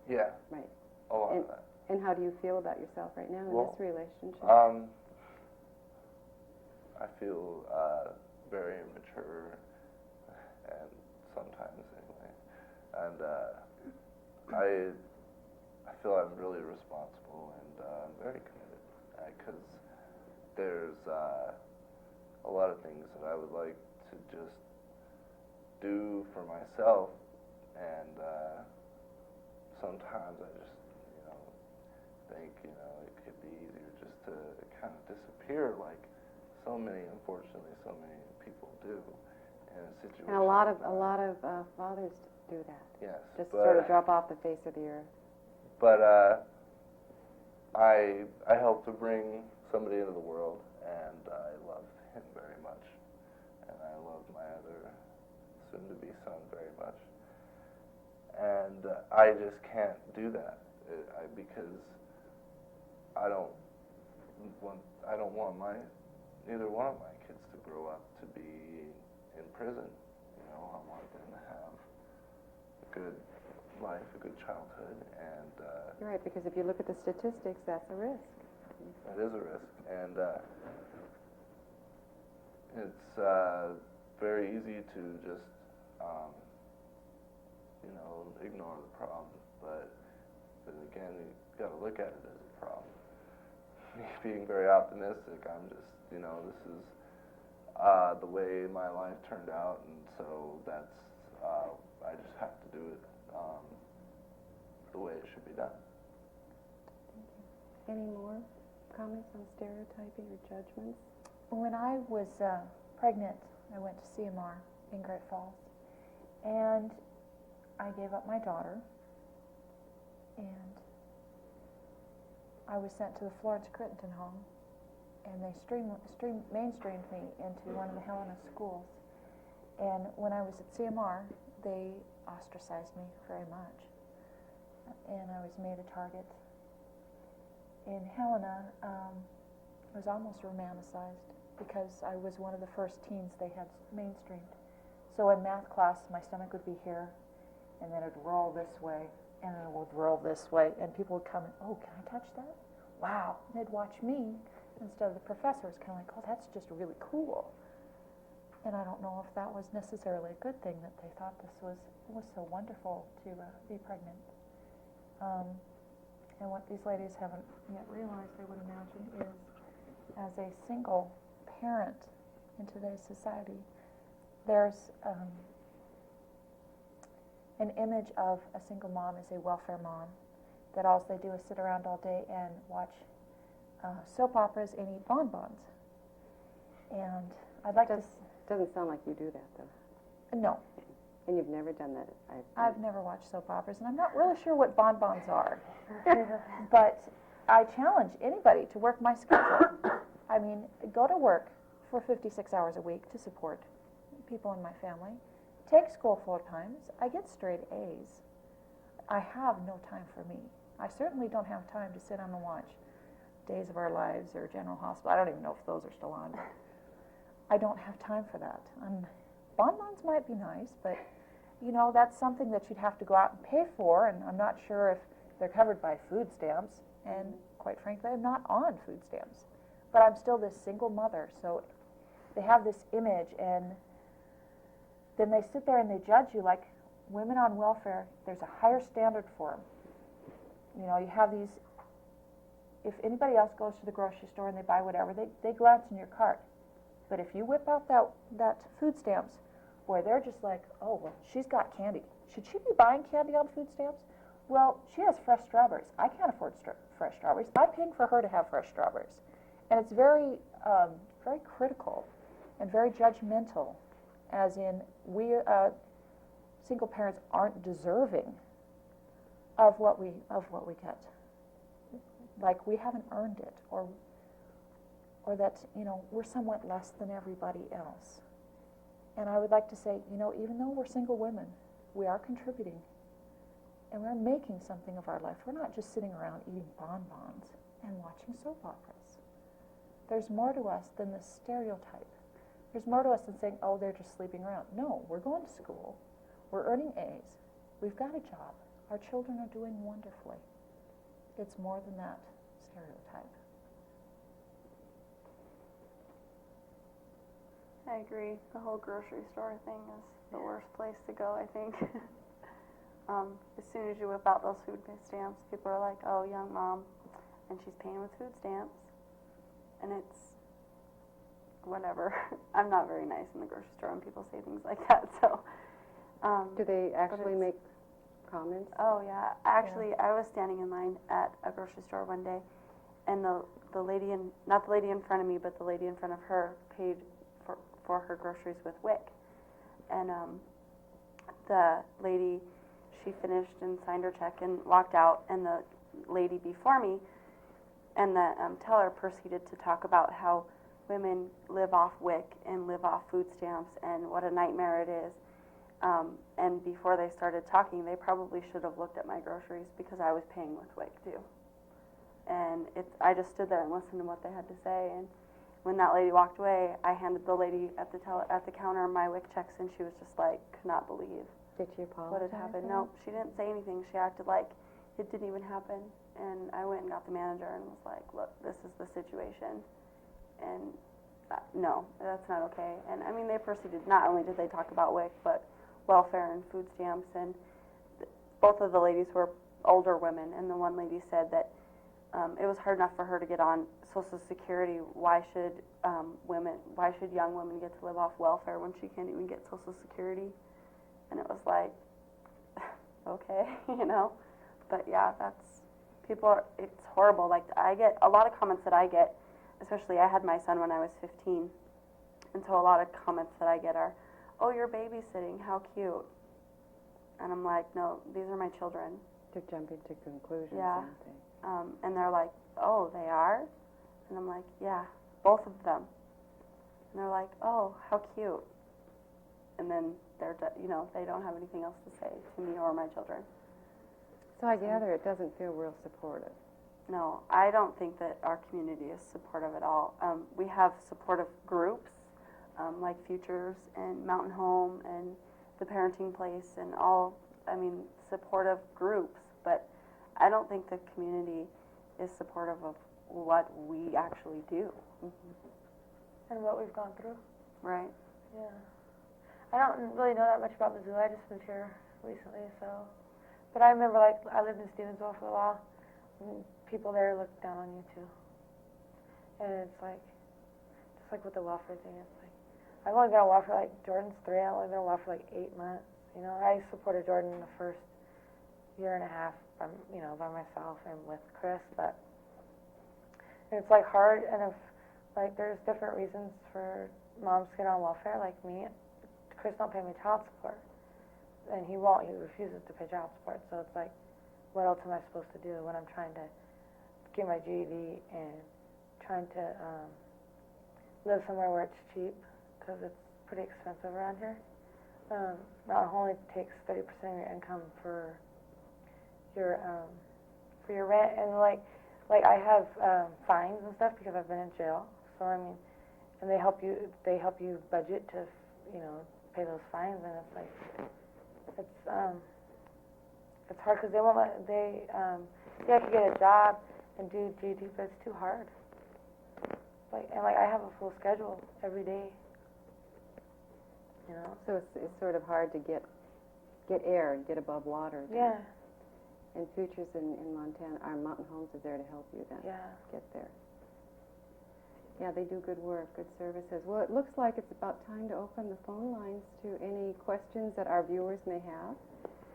Yeah, Right. a lot of that. And how do you feel about yourself right now in Well, this relationship? I feel very immature, and sometimes anyway, and I feel I'm really responsible and I'm very committed, because there's a lot of things that I would like to just do for myself, and sometimes I just think it could be easier just to kind of disappear, like unfortunately so many people do in a situation. And a lot of fathers do that. Yes, Just but, sort of drop off the face of the earth. But I helped to bring somebody into the world, and I love him very much, and I love my other soon-to-be son very much, and I just can't do that because I don't want neither one of my kids to grow up to be in prison. I want them to have a good life, a good childhood, and You're right, because if you look at the statistics, that's a risk. that is a risk, and it's very easy to just ignore the problem, but then again, you got to look at it as a problem. Me being very optimistic, I'm just, this is the way my life turned out, and so that's, I just have to do it the way it should be done. Any more comments on stereotyping or judgments? When I was pregnant, I went to CMR in Great Falls, and I gave up my daughter, and I was sent to the Florence Crittenton home, and they mainstreamed me into one of the Helena schools. And when I was at CMR, they ostracized me very much, and I was made a target. In Helena, I was almost romanticized because I was one of the first teens they had mainstreamed. So in math class, my stomach would be here, and then it'd roll this way, and then it would roll this way, and people would come and, oh, can I touch that? Wow. And they'd watch me instead of the professors, kind of like, oh, that's just really cool. And I don't know if that was necessarily a good thing, that they thought this was so wonderful to be pregnant. And what these ladies haven't yet realized, I would imagine, is as a single parent in today's society, there's an image of a single mom as a welfare mom, that all they do is sit around all day and watch soap operas and eat bonbons. And I'd like to... Doesn't sound like you do that, though. No, And you've never done that? I've never watched soap operas, and I'm not really sure what bonbons are. But I challenge anybody to work my schedule. I mean, go to work for 56 hours a week to support people in my family. Take school 4 times. I get straight A's. I have no time for me. I certainly don't have time to sit down and watch Days of Our Lives or General Hospital. I don't even know if those are still on. I don't have time for that. Bonbons might be nice, but you know, that's something that you'd have to go out and pay for, and I'm not sure if they're covered by food stamps, and quite frankly, I'm not on food stamps. But I'm still this single mother, so they have this image, and then they sit there and they judge you like women on welfare. There's a higher standard for them. You know, you have these, if anybody else goes to the grocery store and they buy whatever, they glance in your cart. But if you whip out that food stamps, boy, they're just like, oh, well, she's got candy. Should she be buying candy on food stamps? Well, she has fresh strawberries. I can't afford fresh strawberries. I'm paying for her to have fresh strawberries. And it's very, very critical and very judgmental, as in we single parents aren't deserving of what we get. Like we haven't earned it, or that, you know, we're somewhat less than everybody else. And I would like to say, you know, even though we're single women, we are contributing, and we're making something of our life. We're not just sitting around eating bonbons and watching soap operas. There's more to us than the stereotype. There's more to us than saying, oh, they're just sleeping around. No, we're going to school. We're earning A's. We've got a job. Our children are doing wonderfully. It's more than that stereotype. I agree. The whole grocery store thing is the worst place to go, I think. As soon as you whip out those food stamps, people are like, oh, young mom, and she's paying with food stamps. And it's whatever. I'm not very nice in the grocery store when people say things like that. So, Do they actually make comments? Oh, yeah. Actually, I was standing in line at a grocery store one day, and the lady not the lady in front of me, but the lady in front of her paid for her groceries with WIC. And the lady, she finished and signed her check and walked out, and the lady before me and the teller proceeded to talk about how women live off WIC and live off food stamps and what a nightmare it is. And before they started talking, they probably should have looked at my groceries because I was paying with WIC too. And I just stood there and listened to what they had to say. And when that lady walked away, I handed the lady at the counter my WIC checks, and she was just like, could not believe Did she apologize? what had happened. No, she didn't say anything. She acted like it didn't even happen. And I went and got the manager and was like, look, this is the situation. And no, that's not okay. And I mean, they proceeded, not only did they talk about WIC, but welfare and food stamps. And both of the ladies were older women, and the one lady said that It was hard enough for her to get on Social Security. Why should young women get to live off welfare when she can't even get Social Security? And it was like, okay, you know. But yeah, it's horrible. Like, I get a lot of comments that I get, especially I had my son when I was 15, and so a lot of comments that I get are, oh, you're babysitting, how cute. And I'm like, no, these are my children. They're jumping to conclusions, Yeah. aren't they? And they're like, oh, they are? And I'm like, yeah, both of them. And they're like, oh, how cute. And then they don't have anything else to say to me or my children. So I gather it doesn't feel real supportive. No, I don't think that our community is supportive at all. We have supportive groups, like Futures and Mountain Home and the Parenting Place and supportive groups, but I don't think the community is supportive of what we actually do. And what we've gone through. Right. Yeah. I don't really know that much about Missoula. I just moved here recently, so. But I remember, like, I lived in Stevensville for a while, and people there look down on you too. And it's like, just like with the welfare thing, it's like, I've only been on welfare, like, Jordan's 3, I've only been on welfare like 8 months. You know, I supported Jordan the first year and a half, by myself and with Chris, but it's like hard, and if, like, there's different reasons for moms to get on welfare, like me. Chris don't pay me child support, and he refuses to pay child support, so it's like, what else am I supposed to do when I'm trying to get my GED and trying to live somewhere where it's cheap, because it's pretty expensive around here. Mountain Home only takes 30% of your income for your rent, and like I have fines and stuff because I've been in jail, so I mean, and they help you budget to pay those fines, and it's like it's hard because they won't let I could get a job and do GED, but it's too hard. Like I have a full schedule every day. So it's sort of hard to get air and get above water. Yeah. And Futures in Montana, our Mountain Homes is there to help you then get there. Yeah, they do good work, good services. Well, it looks like it's about time to open the phone lines to any questions that our viewers may have.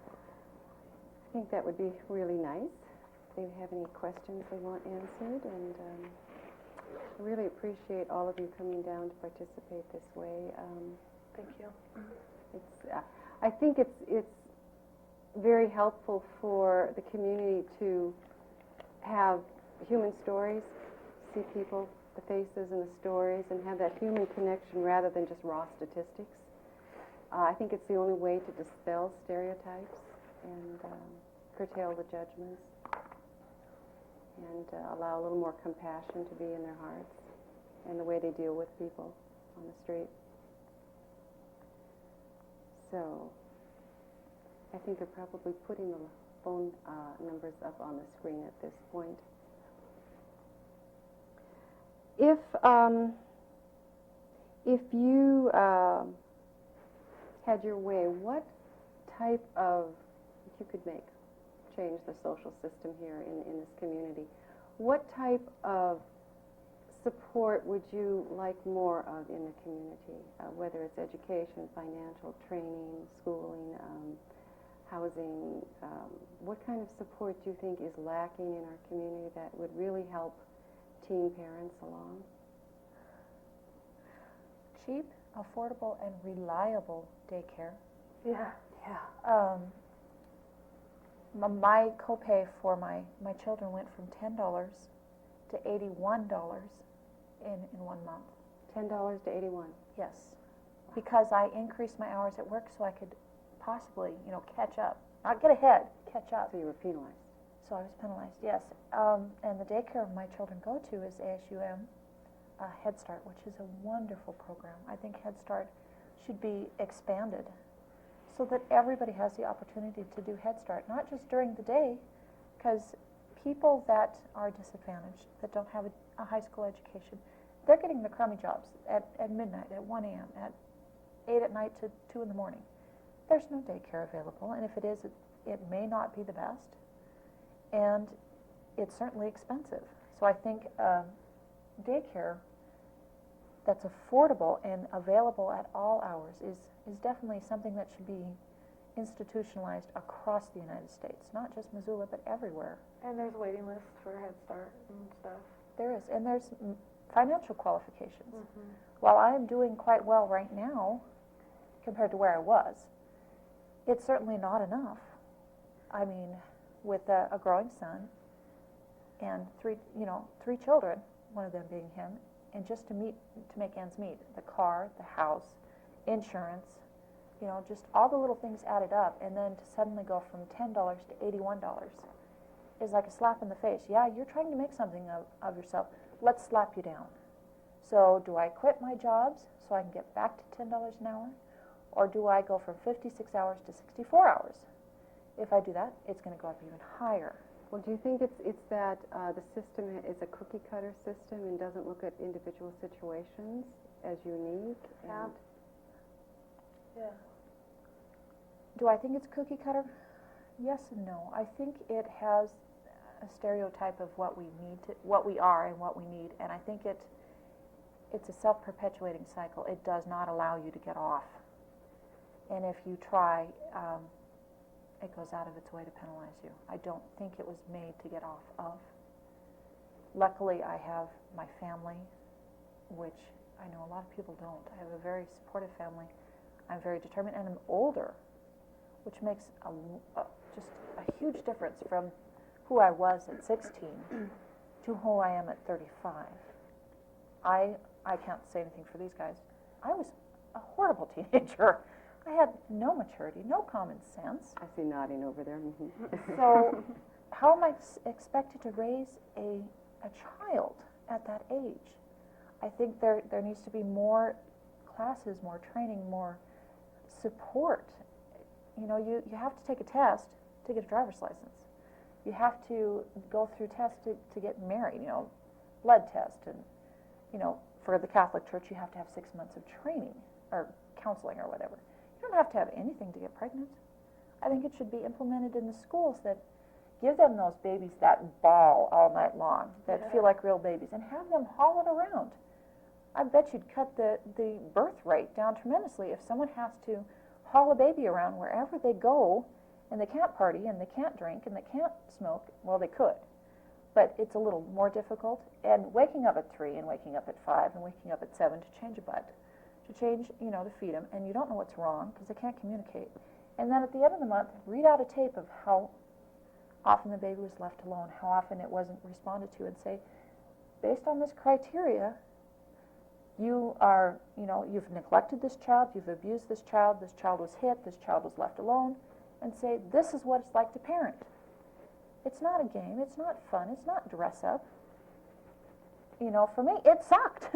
I think that would be really nice if they have any questions they want answered. And I really appreciate all of you coming down to participate this way. Thank you. I think it's very helpful for the community to have human stories, see people, the faces and the stories, and have that human connection rather than just raw statistics. I think it's the only way to dispel stereotypes and curtail the judgments and allow a little more compassion to be in their hearts and the way they deal with people on the street. So I think they're probably putting the phone numbers up on the screen at this point. If you had your way, what type of, if you could change the social system here in this community, what type of support would you like more of in the community, whether it's education, financial, training, schooling, housing? What kind of support do you think is lacking in our community that would really help teen parents along? Cheap, affordable, and reliable daycare. Yeah. Yeah. My copay for my children went from $10 to $81 in 1 month. $10 to $81. Yes, because I increased my hours at work so I could possibly, catch up. Not get ahead, catch up. So you were penalized. So I was penalized, yes. And the daycare my children go to is ASUM Head Start, which is a wonderful program. I think Head Start should be expanded so that everybody has the opportunity to do Head Start, not just during the day, because people that are disadvantaged, that don't have a high school education, they're getting the crummy jobs at midnight, at 1 a.m., at 8 at night to 2 in the morning. There's no daycare available, and if it is, it may not be the best. And it's certainly expensive. So I think daycare that's affordable and available at all hours is definitely something that should be institutionalized across the United States, not just Missoula, but everywhere. And there's waiting lists for Head Start and stuff. There is, and there's financial qualifications. While I'm doing quite well right now, compared to where I was, it's certainly not enough. I mean, with a growing son and three children, one of them being him, and just to make ends meet, the car, the house, insurance, just all the little things added up, and then to suddenly go from $10 to $81 is like a slap in the face. Yeah, you're trying to make something of yourself. Let's slap you down. So do I quit my jobs so I can get back to $10 an hour? Or do I go from 56 hours to 64 hours? If I do that, it's going to go up even higher. Well, do you think it's that the system is a cookie cutter system and doesn't look at individual situations as unique? Yeah. Yeah. Do I think it's cookie cutter? Yes and no. I think it has a stereotype of what we are and what we need, and I think it's a self-perpetuating cycle. It does not allow you to get off. And if you try, it goes out of its way to penalize you. I don't think it was made to get off of. Luckily, I have my family, which I know a lot of people don't. I have a very supportive family. I'm very determined, and I'm older, which makes just a huge difference from who I was at 16 to who I am at 35. I can't say anything for these guys. I was a horrible teenager. I had no maturity, no common sense. I see nodding over there. Mm-hmm. So how am I expected to raise a child at that age? I think there needs to be more classes, more training, more support. You have to take a test to get a driver's license. You have to go through tests to get married, blood test. And, for the Catholic Church, you have to have 6 months of training or counseling or whatever. You don't have to have anything to get pregnant. I think it should be implemented in the schools that give them those babies that bawl all night long, that feel like real babies, and have them haul it around. I bet you'd cut the birth rate down tremendously if someone has to haul a baby around wherever they go, and they can't party, and they can't drink, and they can't smoke. Well, they could, but it's a little more difficult. And waking up at 3 and waking up at 5 and waking up at 7 to change a butt, to change, to feed them, and you don't know what's wrong because they can't communicate. And then at the end of the month, read out a tape of how often the baby was left alone, how often it wasn't responded to, and say, based on this criteria, you are, you've neglected this child, you've abused this child was hit, this child was left alone, and say, this is what it's like to parent. It's not a game, it's not fun, it's not dress up. For me, it sucked.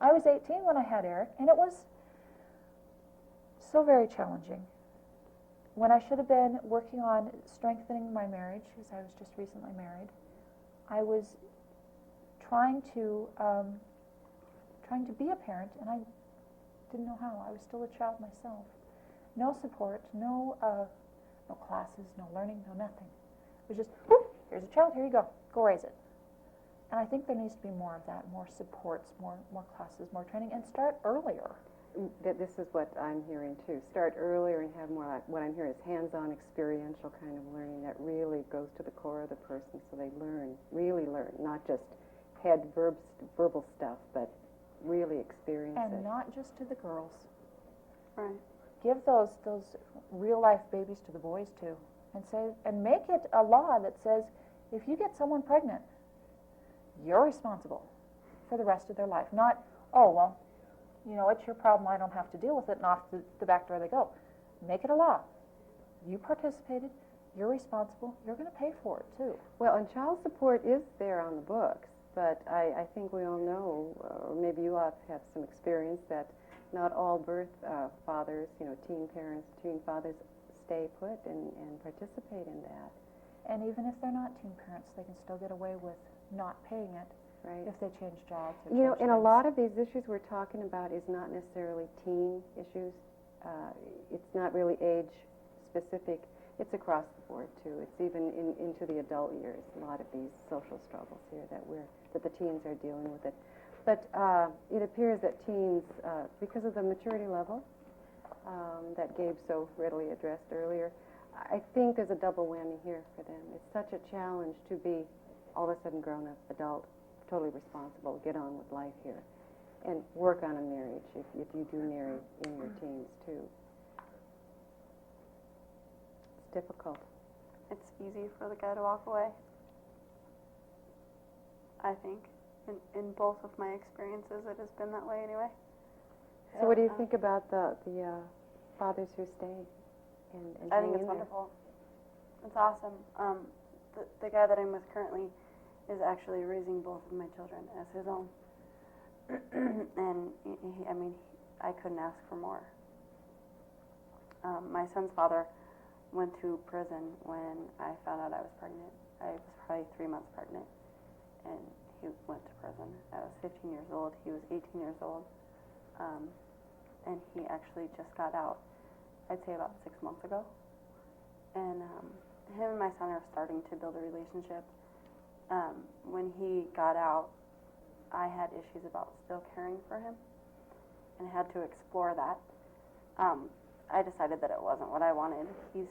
I was 18 when I had Eric, and it was so very challenging. When I should have been working on strengthening my marriage, because I was just recently married, I was trying to be a parent, and I didn't know how. I was still a child myself. No support, no classes, no learning, no nothing. It was just, whoop, here's a child, here you go raise it. And I think there needs to be more of that, more supports, more classes, more training, and start earlier. This is what I'm hearing too. Start earlier and have more, what I'm hearing is hands-on experiential kind of learning that really goes to the core of the person, so they really learn, not just head verbal stuff, but really experience it. And not just to the girls. Right. Give those real-life babies to the boys too, and make it a law that says, if you get someone pregnant, you're responsible for the rest of their life. Not, oh, well, it's your problem, I don't have to deal with it, and off the back door they go. Make it a law. You participated, you're responsible, you're going to pay for it too. Well, and child support is there on the books, but I think we all know, or maybe you all have some experience, that not all birth fathers, teen parents, teen fathers, stay put and participate in that. And even if they're not teen parents, they can still get away with not paying it. Right. If they change jobs or And change a things. lot of these issues we're talking about is not necessarily teen issues. It's not really age specific. It's across the board too. It's even into the adult years. A lot of these social struggles here that the teens are dealing with it. But it appears that teens, because of the maturity level that Gabe so readily addressed earlier, I think there's a double whammy here for them. It's such a challenge to be all of a sudden grown up, adult, totally responsible, get on with life here, and work on a marriage if you do marry in your teens too. It's difficult. It's easy for the guy to walk away, I think. In both of my experiences, it has been that way anyway. So what do you think about the fathers who stay and I hang think in it's there? wonderful. It's awesome. The guy that I'm with currently is actually raising both of my children as his own. And I couldn't ask for more. My son's father went to prison when I found out I was pregnant. I was probably 3 months pregnant, and he went to prison. I was 15 years old. He was 18 years old. And he actually just got out, I'd say about 6 months ago. And him and my son are starting to build a relationship. When he got out, I had issues about still caring for him and had to explore that. I decided that it wasn't what I wanted. He's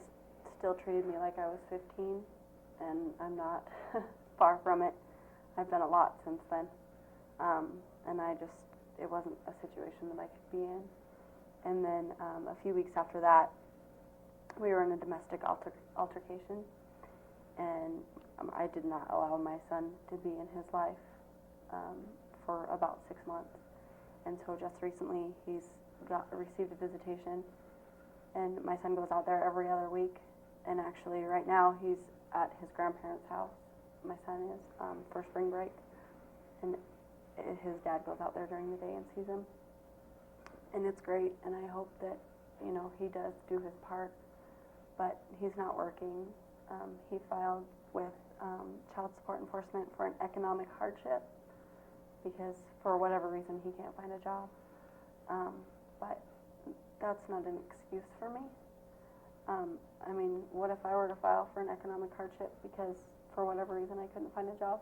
still treated me like I was 15, and I'm not far from it. I've done a lot since then. And it wasn't a situation that I could be in. And then a few weeks after that, we were in a domestic altercation, and I did not allow my son to be in his life for about 6 months. And so just recently, he's received a visitation, and my son goes out there every other week. And actually, right now, he's at his grandparents' house. My son is for spring break, and his dad goes out there during the day and sees him. And it's great, and I hope that, he does do his part, but he's not working. He filed with child support enforcement for an economic hardship because for whatever reason he can't find a job. But that's not an excuse for me. What if I were to file for an economic hardship because for whatever reason I couldn't find a job?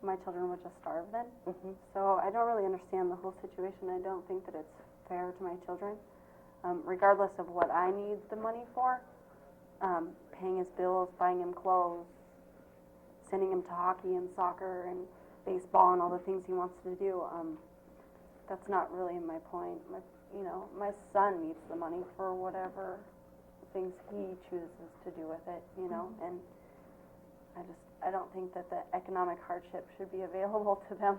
My children would just starve then. Mm-hmm. So I don't really understand the whole situation. I don't think that it's fair to my children, regardless of what I need the money for, paying his bills, buying him clothes, sending him to hockey and soccer and baseball and all the things he wants to do. That's not really my point. My son needs the money for whatever things he chooses to do with it, and I don't think that the economic hardship should be available to them.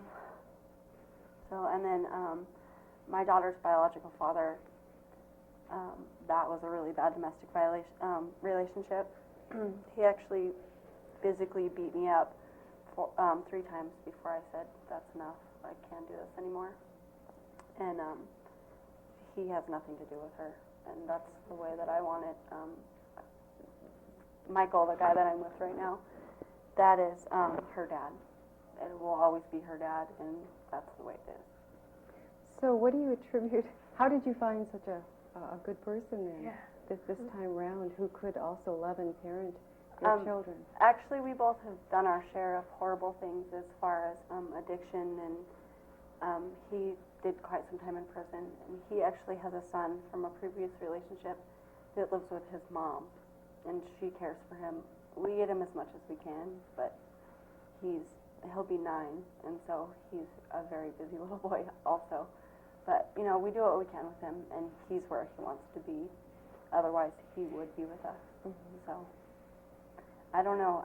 So, and then my daughter's biological father, that was a really bad domestic relationship. He actually physically beat me up 3 times before I said, that's enough, I can't do this anymore. And he has nothing to do with her, and that's the way that I want it. Michael, the guy that I'm with right now, that is her dad. It will always be her dad, and that's the way it is. So what do you attribute, how did you find such a good person then, this time round, who could also love and parent your children? Actually, we both have done our share of horrible things as far as addiction, and he did quite some time in prison, and he actually has a son from a previous relationship that lives with his mom, and she cares for him. We get him as much as we can, but he'll be 9, and so he's a very busy little boy also. But, we do what we can with him, and he's where he wants to be. Otherwise, he would be with us. Mm-hmm. So, I don't know.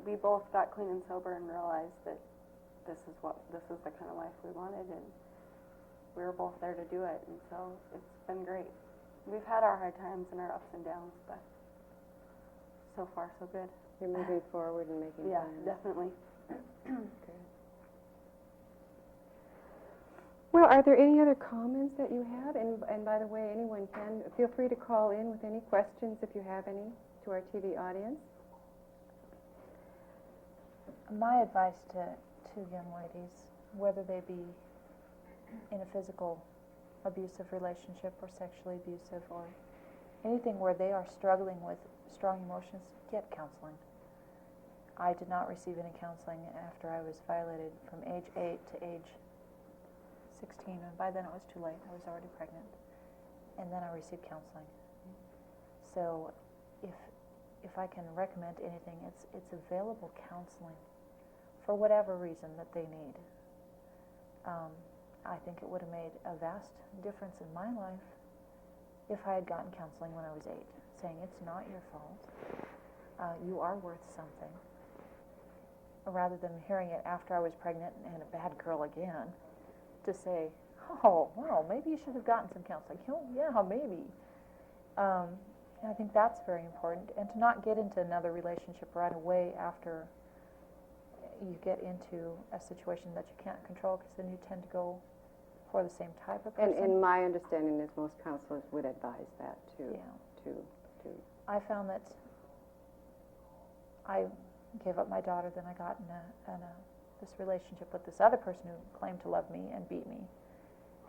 We both got clean and sober and realized that this is the kind of life we wanted, and we were both there to do it, and so it's been great. We've had our hard times and our ups and downs, but so far so good. You're moving forward and making plans. Yeah, definitely. Good. Well, are there any other comments that you have? And by the way, anyone can feel free to call in with any questions if you have any to our TV audience. My advice to young ladies, whether they be in a physical abusive relationship or sexually abusive or anything where they are struggling with strong emotions, get counseling. I did not receive any counseling after I was violated from age 8 to age 16, and by then it was too late. I was already pregnant. And then I received counseling. So if I can recommend anything, it's available counseling for whatever reason that they need. I think it would have made a vast difference in my life if I had gotten counseling when I was 8, saying it's not your fault, you are worth something, rather than hearing it after I was pregnant and a bad girl again, to say, oh, well, maybe you should have gotten some counseling. Oh, yeah, maybe. And I think that's very important, and to not get into another relationship right away after you get into a situation that you can't control, because then you tend to go for the same type of person. And my understanding is most counselors would advise that too. Yeah. To I found that I gave up my daughter, then I got in this relationship with this other person who claimed to love me and beat me,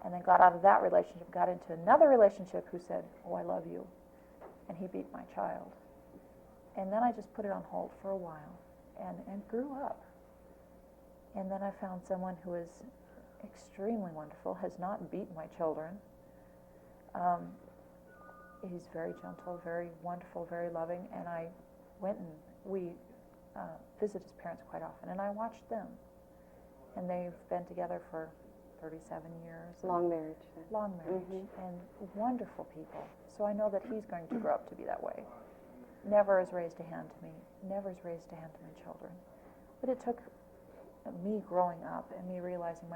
and then got out of that relationship, got into another relationship who said, oh, I love you, and he beat my child. And then I just put it on hold for a while and grew up. And then I found someone who is extremely wonderful, has not beaten my children. He's very gentle, very wonderful, very loving, and I went and we visit his parents quite often, and I watched them. And they've been together for 37 years. long marriage. Long marriage, and wonderful people. So I know that he's going to grow up to be that way. Never has raised a hand to me, never has raised a hand to my children. But it took me growing up and me realizing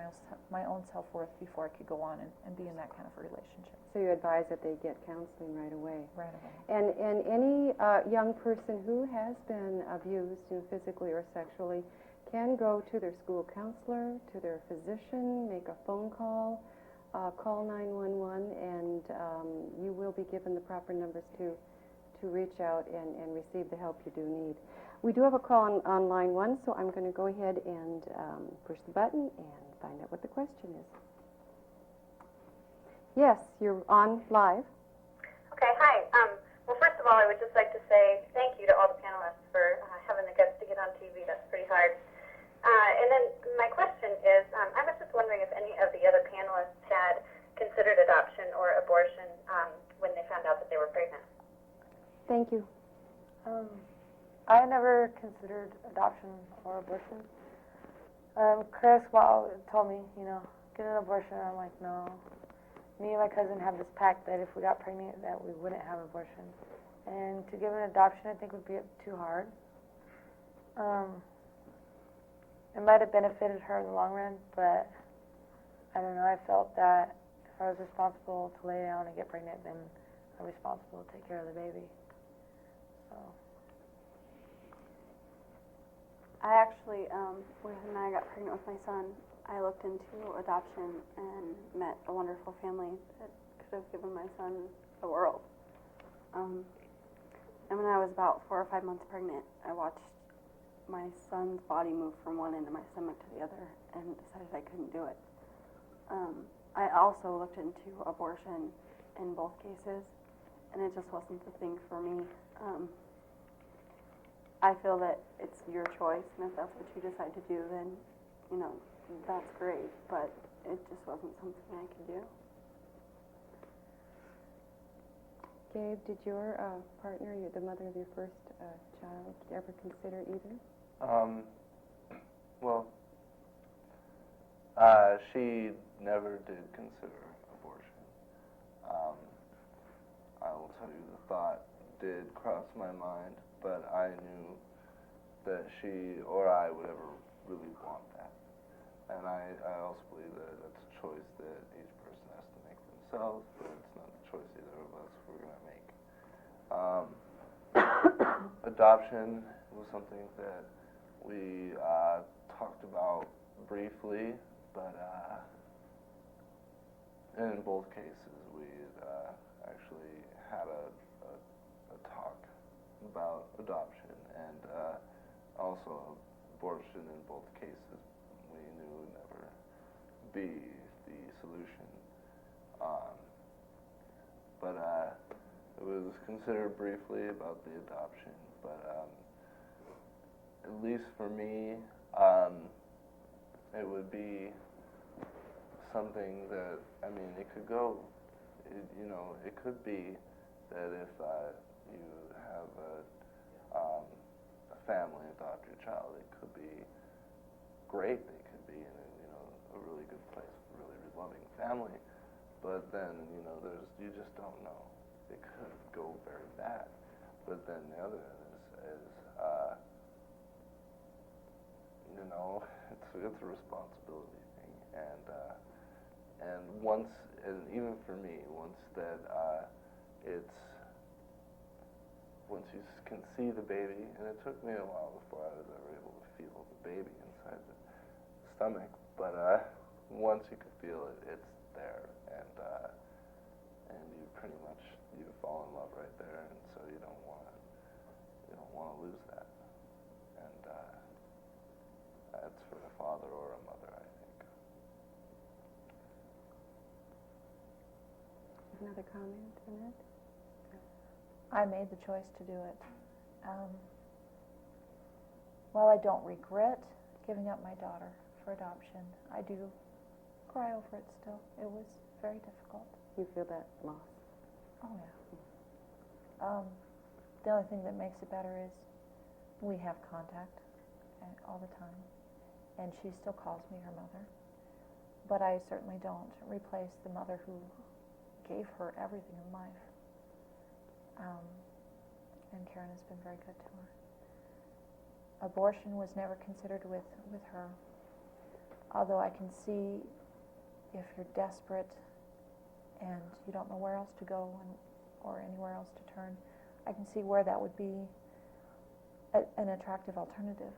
my own self-worth before I could go on and be in that kind of a relationship. So you advise that they get counseling right away. Right away. And any young person who has been abused, physically or sexually, can go to their school counselor, to their physician, make a phone call, call 911, and you will be given the proper numbers to reach out and receive the help you do need. We do have a call on line 1, so I'm going to go ahead and push the button and find out what the question is. Yes, you're on live. Okay, hi. Well, first of all, I would just like to say thank you to all the panelists for having the guts to get on TV. That's pretty hard. And then my question is, I was just wondering if any of the other panelists had considered adoption or abortion when they found out that they were pregnant. Thank you. I never considered adoption or abortion. Chris told me, get an abortion. I'm like, no. Me and my cousin have this pact that if we got pregnant, that we wouldn't have abortion. And to give an adoption, I think would be too hard. It might have benefited her in the long run, but I don't know. I felt that if I was responsible to lay down and get pregnant, then I'm responsible to take care of the baby. So. I actually, when I got pregnant with my son, I looked into adoption and met a wonderful family that could have given my son the world. And when I was about 4 or 5 months pregnant, I watched my son's body move from one end of my stomach to the other and decided I couldn't do it. I also looked into abortion in both cases, and it just wasn't the thing for me. I feel that it's your choice, and if that's what you decide to do, then, that's great, but it just wasn't something I could do. Gabe, did your partner, the mother of your first child, ever consider either? Well, she never did consider abortion. I will tell you, the thought did cross my mind, but I knew that she or I would ever really want that. And I also believe that that's a choice that each person has to make themselves, but it's not a choice either of us we're going to make. Adoption was something that we talked about briefly, but in both cases we actually had a talk about adoption, and also abortion in both cases we knew would never be the solution. But it was was considered briefly about the adoption, but at least for me, it would be something that, I mean, it could go, it could be that if you have a family adopt your child, it could be great. They could be in a really good place, a really loving family. But then, you just don't know. It could go very bad. But then the other is it's a responsibility thing. And once, and even for me, once you can see the baby, and it took me a while before I was ever able to feel the baby inside the stomach, but once you can feel it, it's there, and you pretty much fall in love right there, and so you don't want to lose that, and that's for a father or a mother, I think. Another comment, Annette? I made the choice to do it. While I don't regret giving up my daughter for adoption, I do cry over it still. It was very difficult. You feel that loss? Oh, yeah. The only thing that makes it better is we have contact all the time, and she still calls me her mother. But I certainly don't replace the mother who gave her everything in life. And Karen has been very good to her. Abortion was never considered with her, although I can see if you're desperate and you don't know where else to go or anywhere else to turn, I can see where that would be an attractive alternative.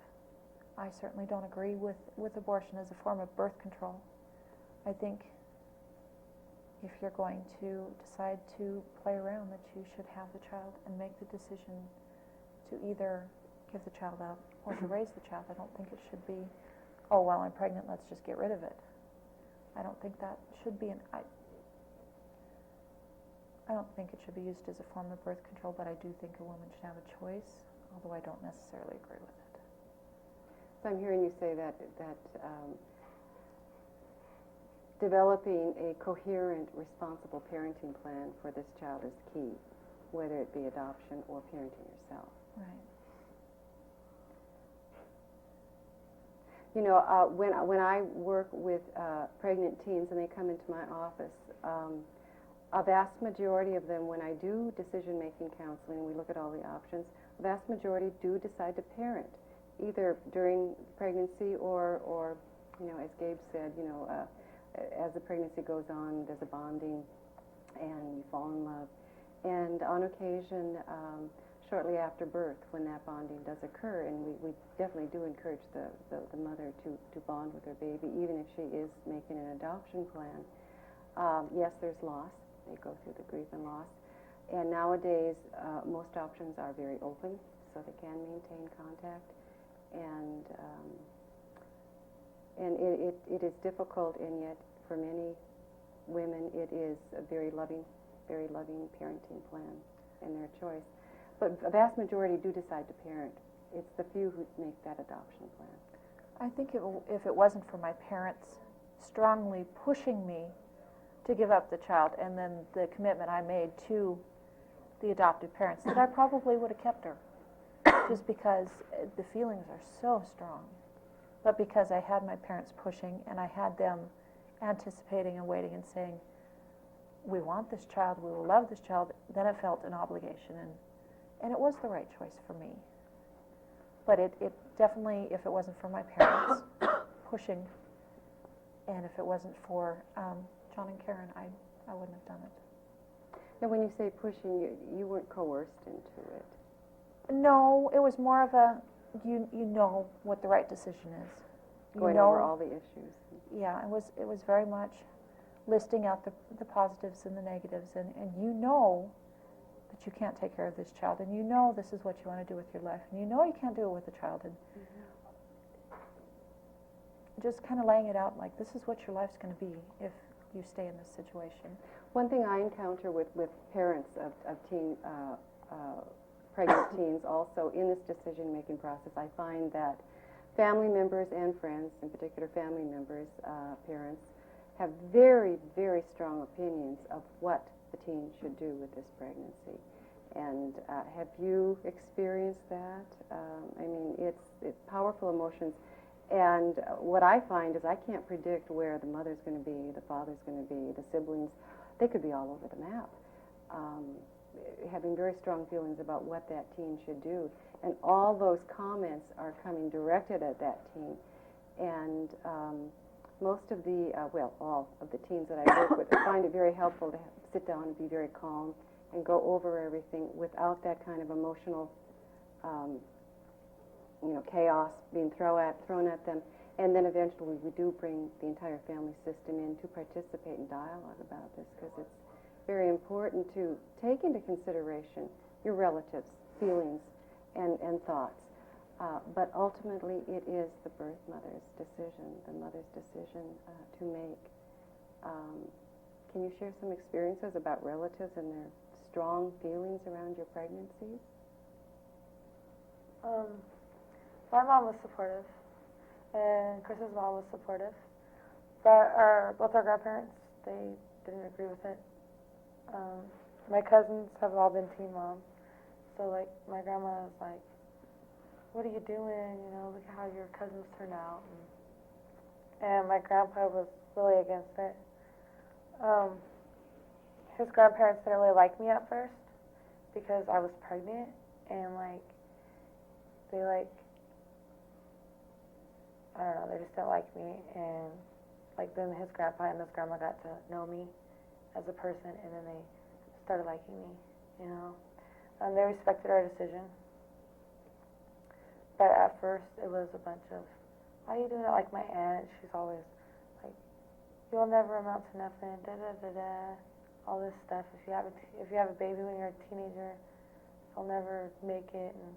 I certainly don't agree with abortion as a form of birth control. I think if you're going to decide to play around, that you should have the child and make the decision to either give the child up or to raise the child. I don't think it should be, oh, while I'm pregnant, let's just get rid of it. I don't think that should be I don't think it should be used as a form of birth control, but I do think a woman should have a choice, although I don't necessarily agree with it. So I'm hearing you say that developing a coherent, responsible parenting plan for this child is key, whether it be adoption or parenting yourself. Right. When I work with pregnant teens and they come into my office, a vast majority of them, when I do decision-making counseling and we look at all the options, a vast majority do decide to parent, either during pregnancy or as Gabe said, as the pregnancy goes on, there's a bonding and you fall in love. And on occasion, shortly after birth, when that bonding does occur, and we definitely do encourage the mother to bond with her baby, even if she is making an adoption plan. Yes, there's loss. They go through the grief and loss. And nowadays, most options are very open, so they can maintain contact. And it is difficult, and yet for many women, it is a very loving parenting plan in their choice. But a vast majority do decide to parent. It's the few who make that adoption plan. I think if it wasn't for my parents strongly pushing me to give up the child and then the commitment I made to the adoptive parents, that I probably would have kept her, just because the feelings are so strong. But because I had my parents pushing and I had them anticipating and waiting and saying, we want this child, we will love this child, then it felt an obligation, and it was the right choice for me. But it definitely, if it wasn't for my parents pushing, and if it wasn't for John and Karen, I wouldn't have done it. Now, when you say pushing, you weren't coerced into it. No, it was more of a, you know what the right decision is. Going over all the issues. Yeah, it was very much listing out the positives and the negatives, and you know that you can't take care of this child, and you know this is what you want to do with your life, and you know you can't do it with a child, and just kind of laying it out like this is what your life's going to be if you stay in this situation. One thing I encounter with parents of pregnant teens also in this decision-making process, I find that family members and friends, in particular family members, parents, have very, very strong opinions of what the teen should do with this pregnancy. And have you experienced that? I mean, it's powerful emotions. And what I find is I can't predict where the mother's going to be, the father's going to be, the siblings. They could be all over the map, having very strong feelings about what that teen should do. And all those comments are coming directed at that teen. And most of the, well, all of the teens that I work with find it very helpful to sit down and be very calm and go over everything without that kind of emotional chaos being thrown at them. And then eventually we do bring the entire family system in to participate in dialogue about this, because it's very important to take into consideration your relatives' feelings and thoughts. But ultimately it is the birth mother's decision, the mother's decision to make. Can you share some experiences about relatives and their strong feelings around your pregnancy? My mom was supportive, and Chris's mom was supportive, but both our grandparents, they didn't agree with it. My cousins have all been teen moms, so like my grandma was like, "What are you doing? You know, look how your cousins turn out." And my grandpa was really against it. His grandparents didn't really like me at first because I was pregnant, and they I don't know, they just didn't like me. And then his grandpa and his grandma got to know me as a person, and then they started liking me, you know. And they respected our decision. But at first it was a bunch of, "Why are you doing it?" Like my aunt, she's always like, "You'll never amount to nothing, da da da da," all this stuff. If you have a baby when you're a teenager, you'll never make it. And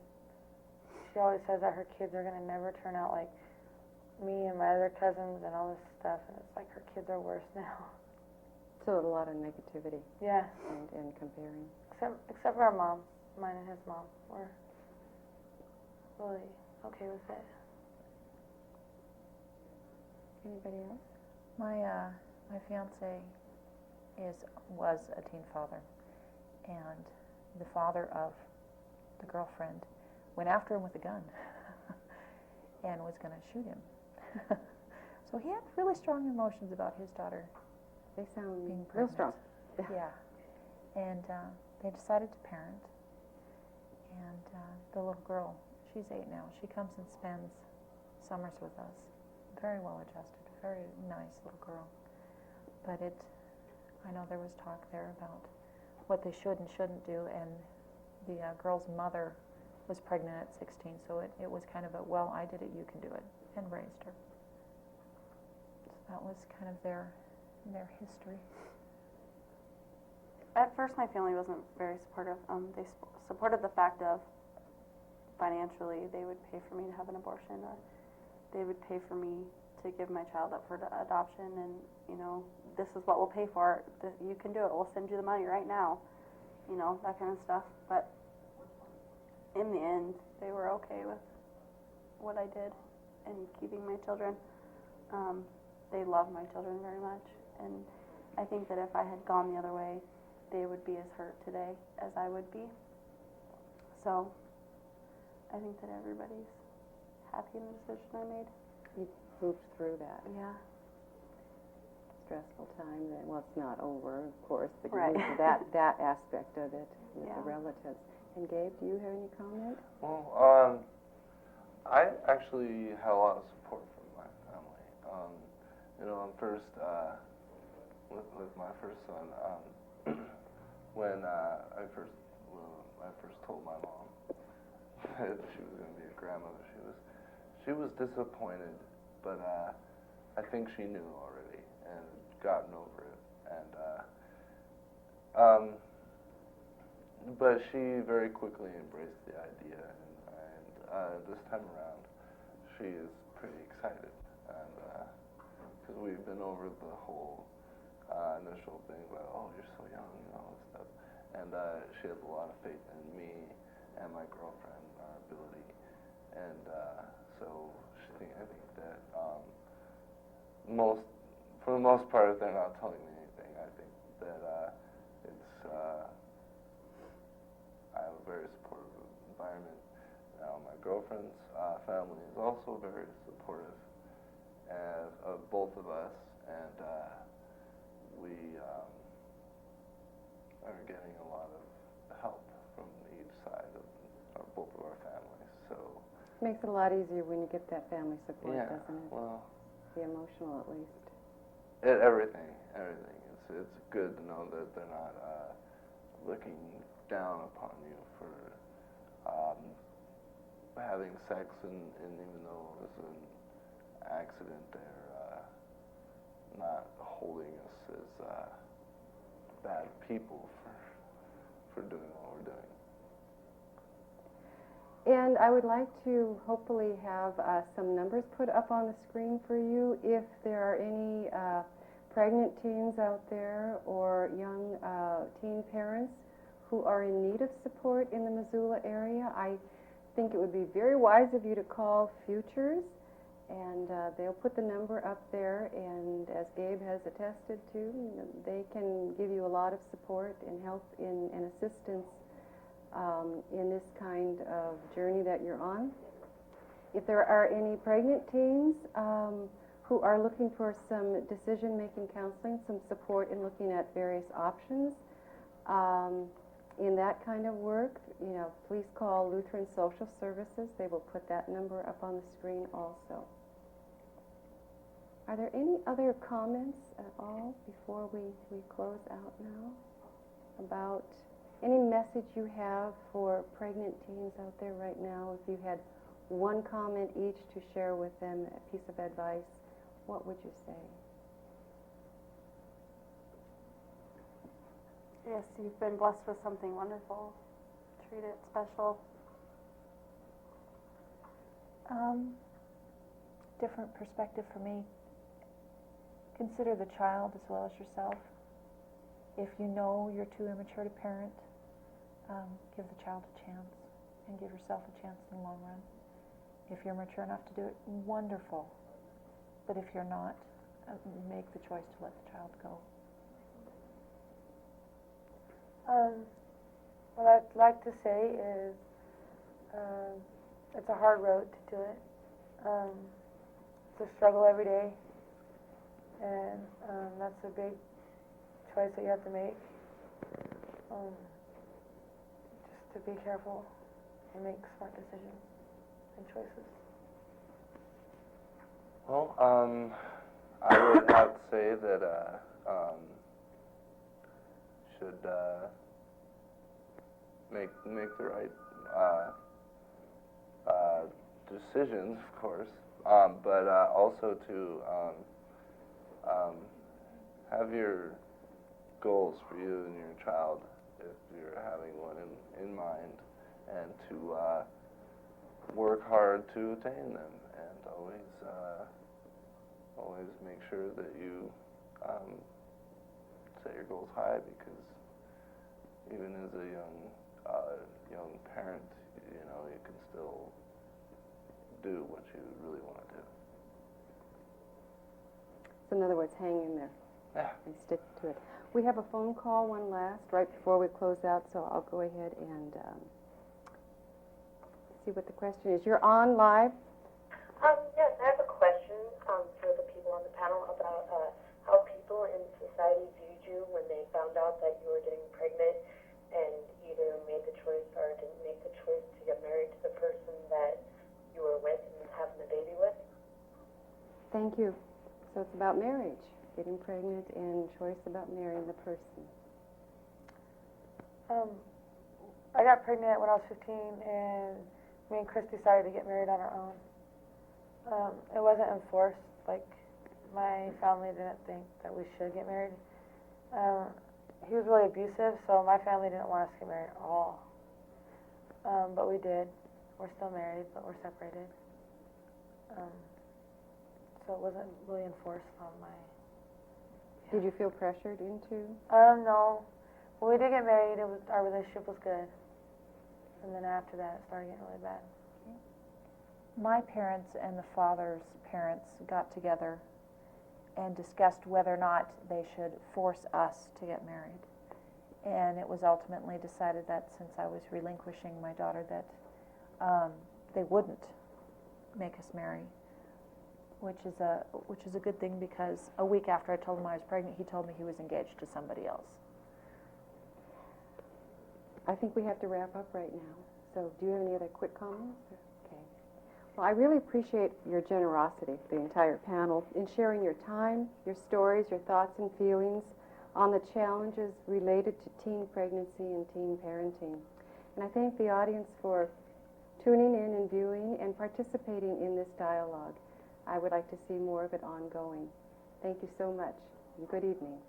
she always says that her kids are gonna never turn out like me and my other cousins and all this stuff. And it's like her kids are worse now. So a lot of negativity. Yeah. And comparing. Except for our moms, mine and his mom, were really okay with it. Anybody else? My fiance was a teen father, and the father of the girlfriend went after him with a gun and was going to shoot him. So he had really strong emotions about his daughter They sound being real pregnant. strong. Yeah, and they decided to parent. And the little girl, she's 8 now. She comes and spends summers with us. Very well adjusted, very nice little girl. But I know there was talk there about what they should and shouldn't do, and the girl's mother was pregnant at 16, so it was kind of a, well, I did it, you can do it, and raised her. So that was kind of their history. At first, my family wasn't very supportive. They supported the fact of financially they would pay for me to have an abortion, or they would pay for me to give my child up for adoption, and, you know, this is what we'll pay for it. You can do it. We'll send you the money right now, you know, that kind of stuff. But in the end, they were okay with what I did and keeping my children. They love my children very much, and I think that if I had gone the other way, they would be as hurt today as I would be. So I think that everybody's happy in the decision I made. You moved through that Yeah. stressful time. Well, it's not over, of course, but you Right. moved through that aspect of it with Yeah. the relatives. And Gabe, do you have any comment? Well, I actually had a lot of support from my family. First, with my first son, when I first told my mom that she was going to be a grandmother, she was disappointed, but I think she knew already and gotten over it. And but she very quickly embraced the idea, and this time around, she is pretty excited, and because we've been over the whole initial thing, like, oh, you're so young, and all this stuff. And she has a lot of faith in me and my girlfriend, our ability. And so I think that for the most part, if they're not telling me anything, I think that I have a very supportive environment. Now, my girlfriend's family is also very supportive of both of us, and we are getting a lot of help from each side of both of our families. So Makes it a lot easier when you get that family support, yeah, doesn't it? well, The emotional, at least. everything. It's good to know that they're not looking down upon you for having sex, and even though it was an accident, they're not holding us as bad people for doing what we're doing. And I would like to hopefully have some numbers put up on the screen for you if there are any pregnant teens out there or young teen parents who are in need of support in the Missoula area. I think it would be very wise of you to call Futures, and they'll put the number up there, and as Gabe has attested to, they can give you a lot of support and help and assistance in this kind of journey that you're on. If there are any pregnant teens who are looking for some decision-making counseling, some support in looking at various options in that kind of work, please call Lutheran Social Services. They will put that number up on the screen also. Are there any other comments at all before we close out now about any message you have for pregnant teens out there right now? If you had one comment each to share with them, a piece of advice, what would you say? Yes, you've been blessed with something wonderful. Treat it special. Different perspective for me. Consider the child as well as yourself. If you know you're too immature to parent, give the child a chance and give yourself a chance in the long run. If you're mature enough to do it, wonderful. But if you're not, make the choice to let the child go. What I'd like to say is it's a hard road to do it. It's a struggle every day, and that's a big choice that you have to make. Just to be careful and make smart decisions and choices. Well, I would have to say that should make the right decisions, of course, but also to have your goals for you and your child, if you're having one in mind, and to work hard to attain them, and always make sure that you set your goals high, because even as a young parent, you can still do what you really want to do. So in other words, hang in there. Yeah. And stick to it. We have a phone call, one last, right before we close out, so I'll go ahead and see what the question is. You're on live. Yes, I have a question for the people on the panel about how people in society viewed you when they found out that you were getting pregnant and either made the choice or didn't make the choice to get married to the person that you were with and having the baby with. Thank you. So it's about marriage, getting pregnant and choice about marrying the person. I got pregnant when I was 15, and me and Chris decided to get married on our own. It wasn't enforced. Like, my family didn't think that we should get married. He was really abusive, so my family didn't want us to get married at all. But we did. We're still married, but we're separated. So it wasn't really enforced on my Did you feel pressured into? No. When we did get married, our relationship was good. And then after that, it started getting really bad. My parents and the father's parents got together and discussed whether or not they should force us to get married. And it was ultimately decided that since I was relinquishing my daughter, that they wouldn't make us marry, which is a good thing, because a week after I told him I was pregnant, he told me he was engaged to somebody else. I think we have to wrap up right now. So do you have any other quick comments? Okay. Well, I really appreciate your generosity, the entire panel, in sharing your time, your stories, your thoughts and feelings on the challenges related to teen pregnancy and teen parenting. And I thank the audience for tuning in and viewing and participating in this dialogue. I would like to see more of it ongoing. Thank you so much, and good evening.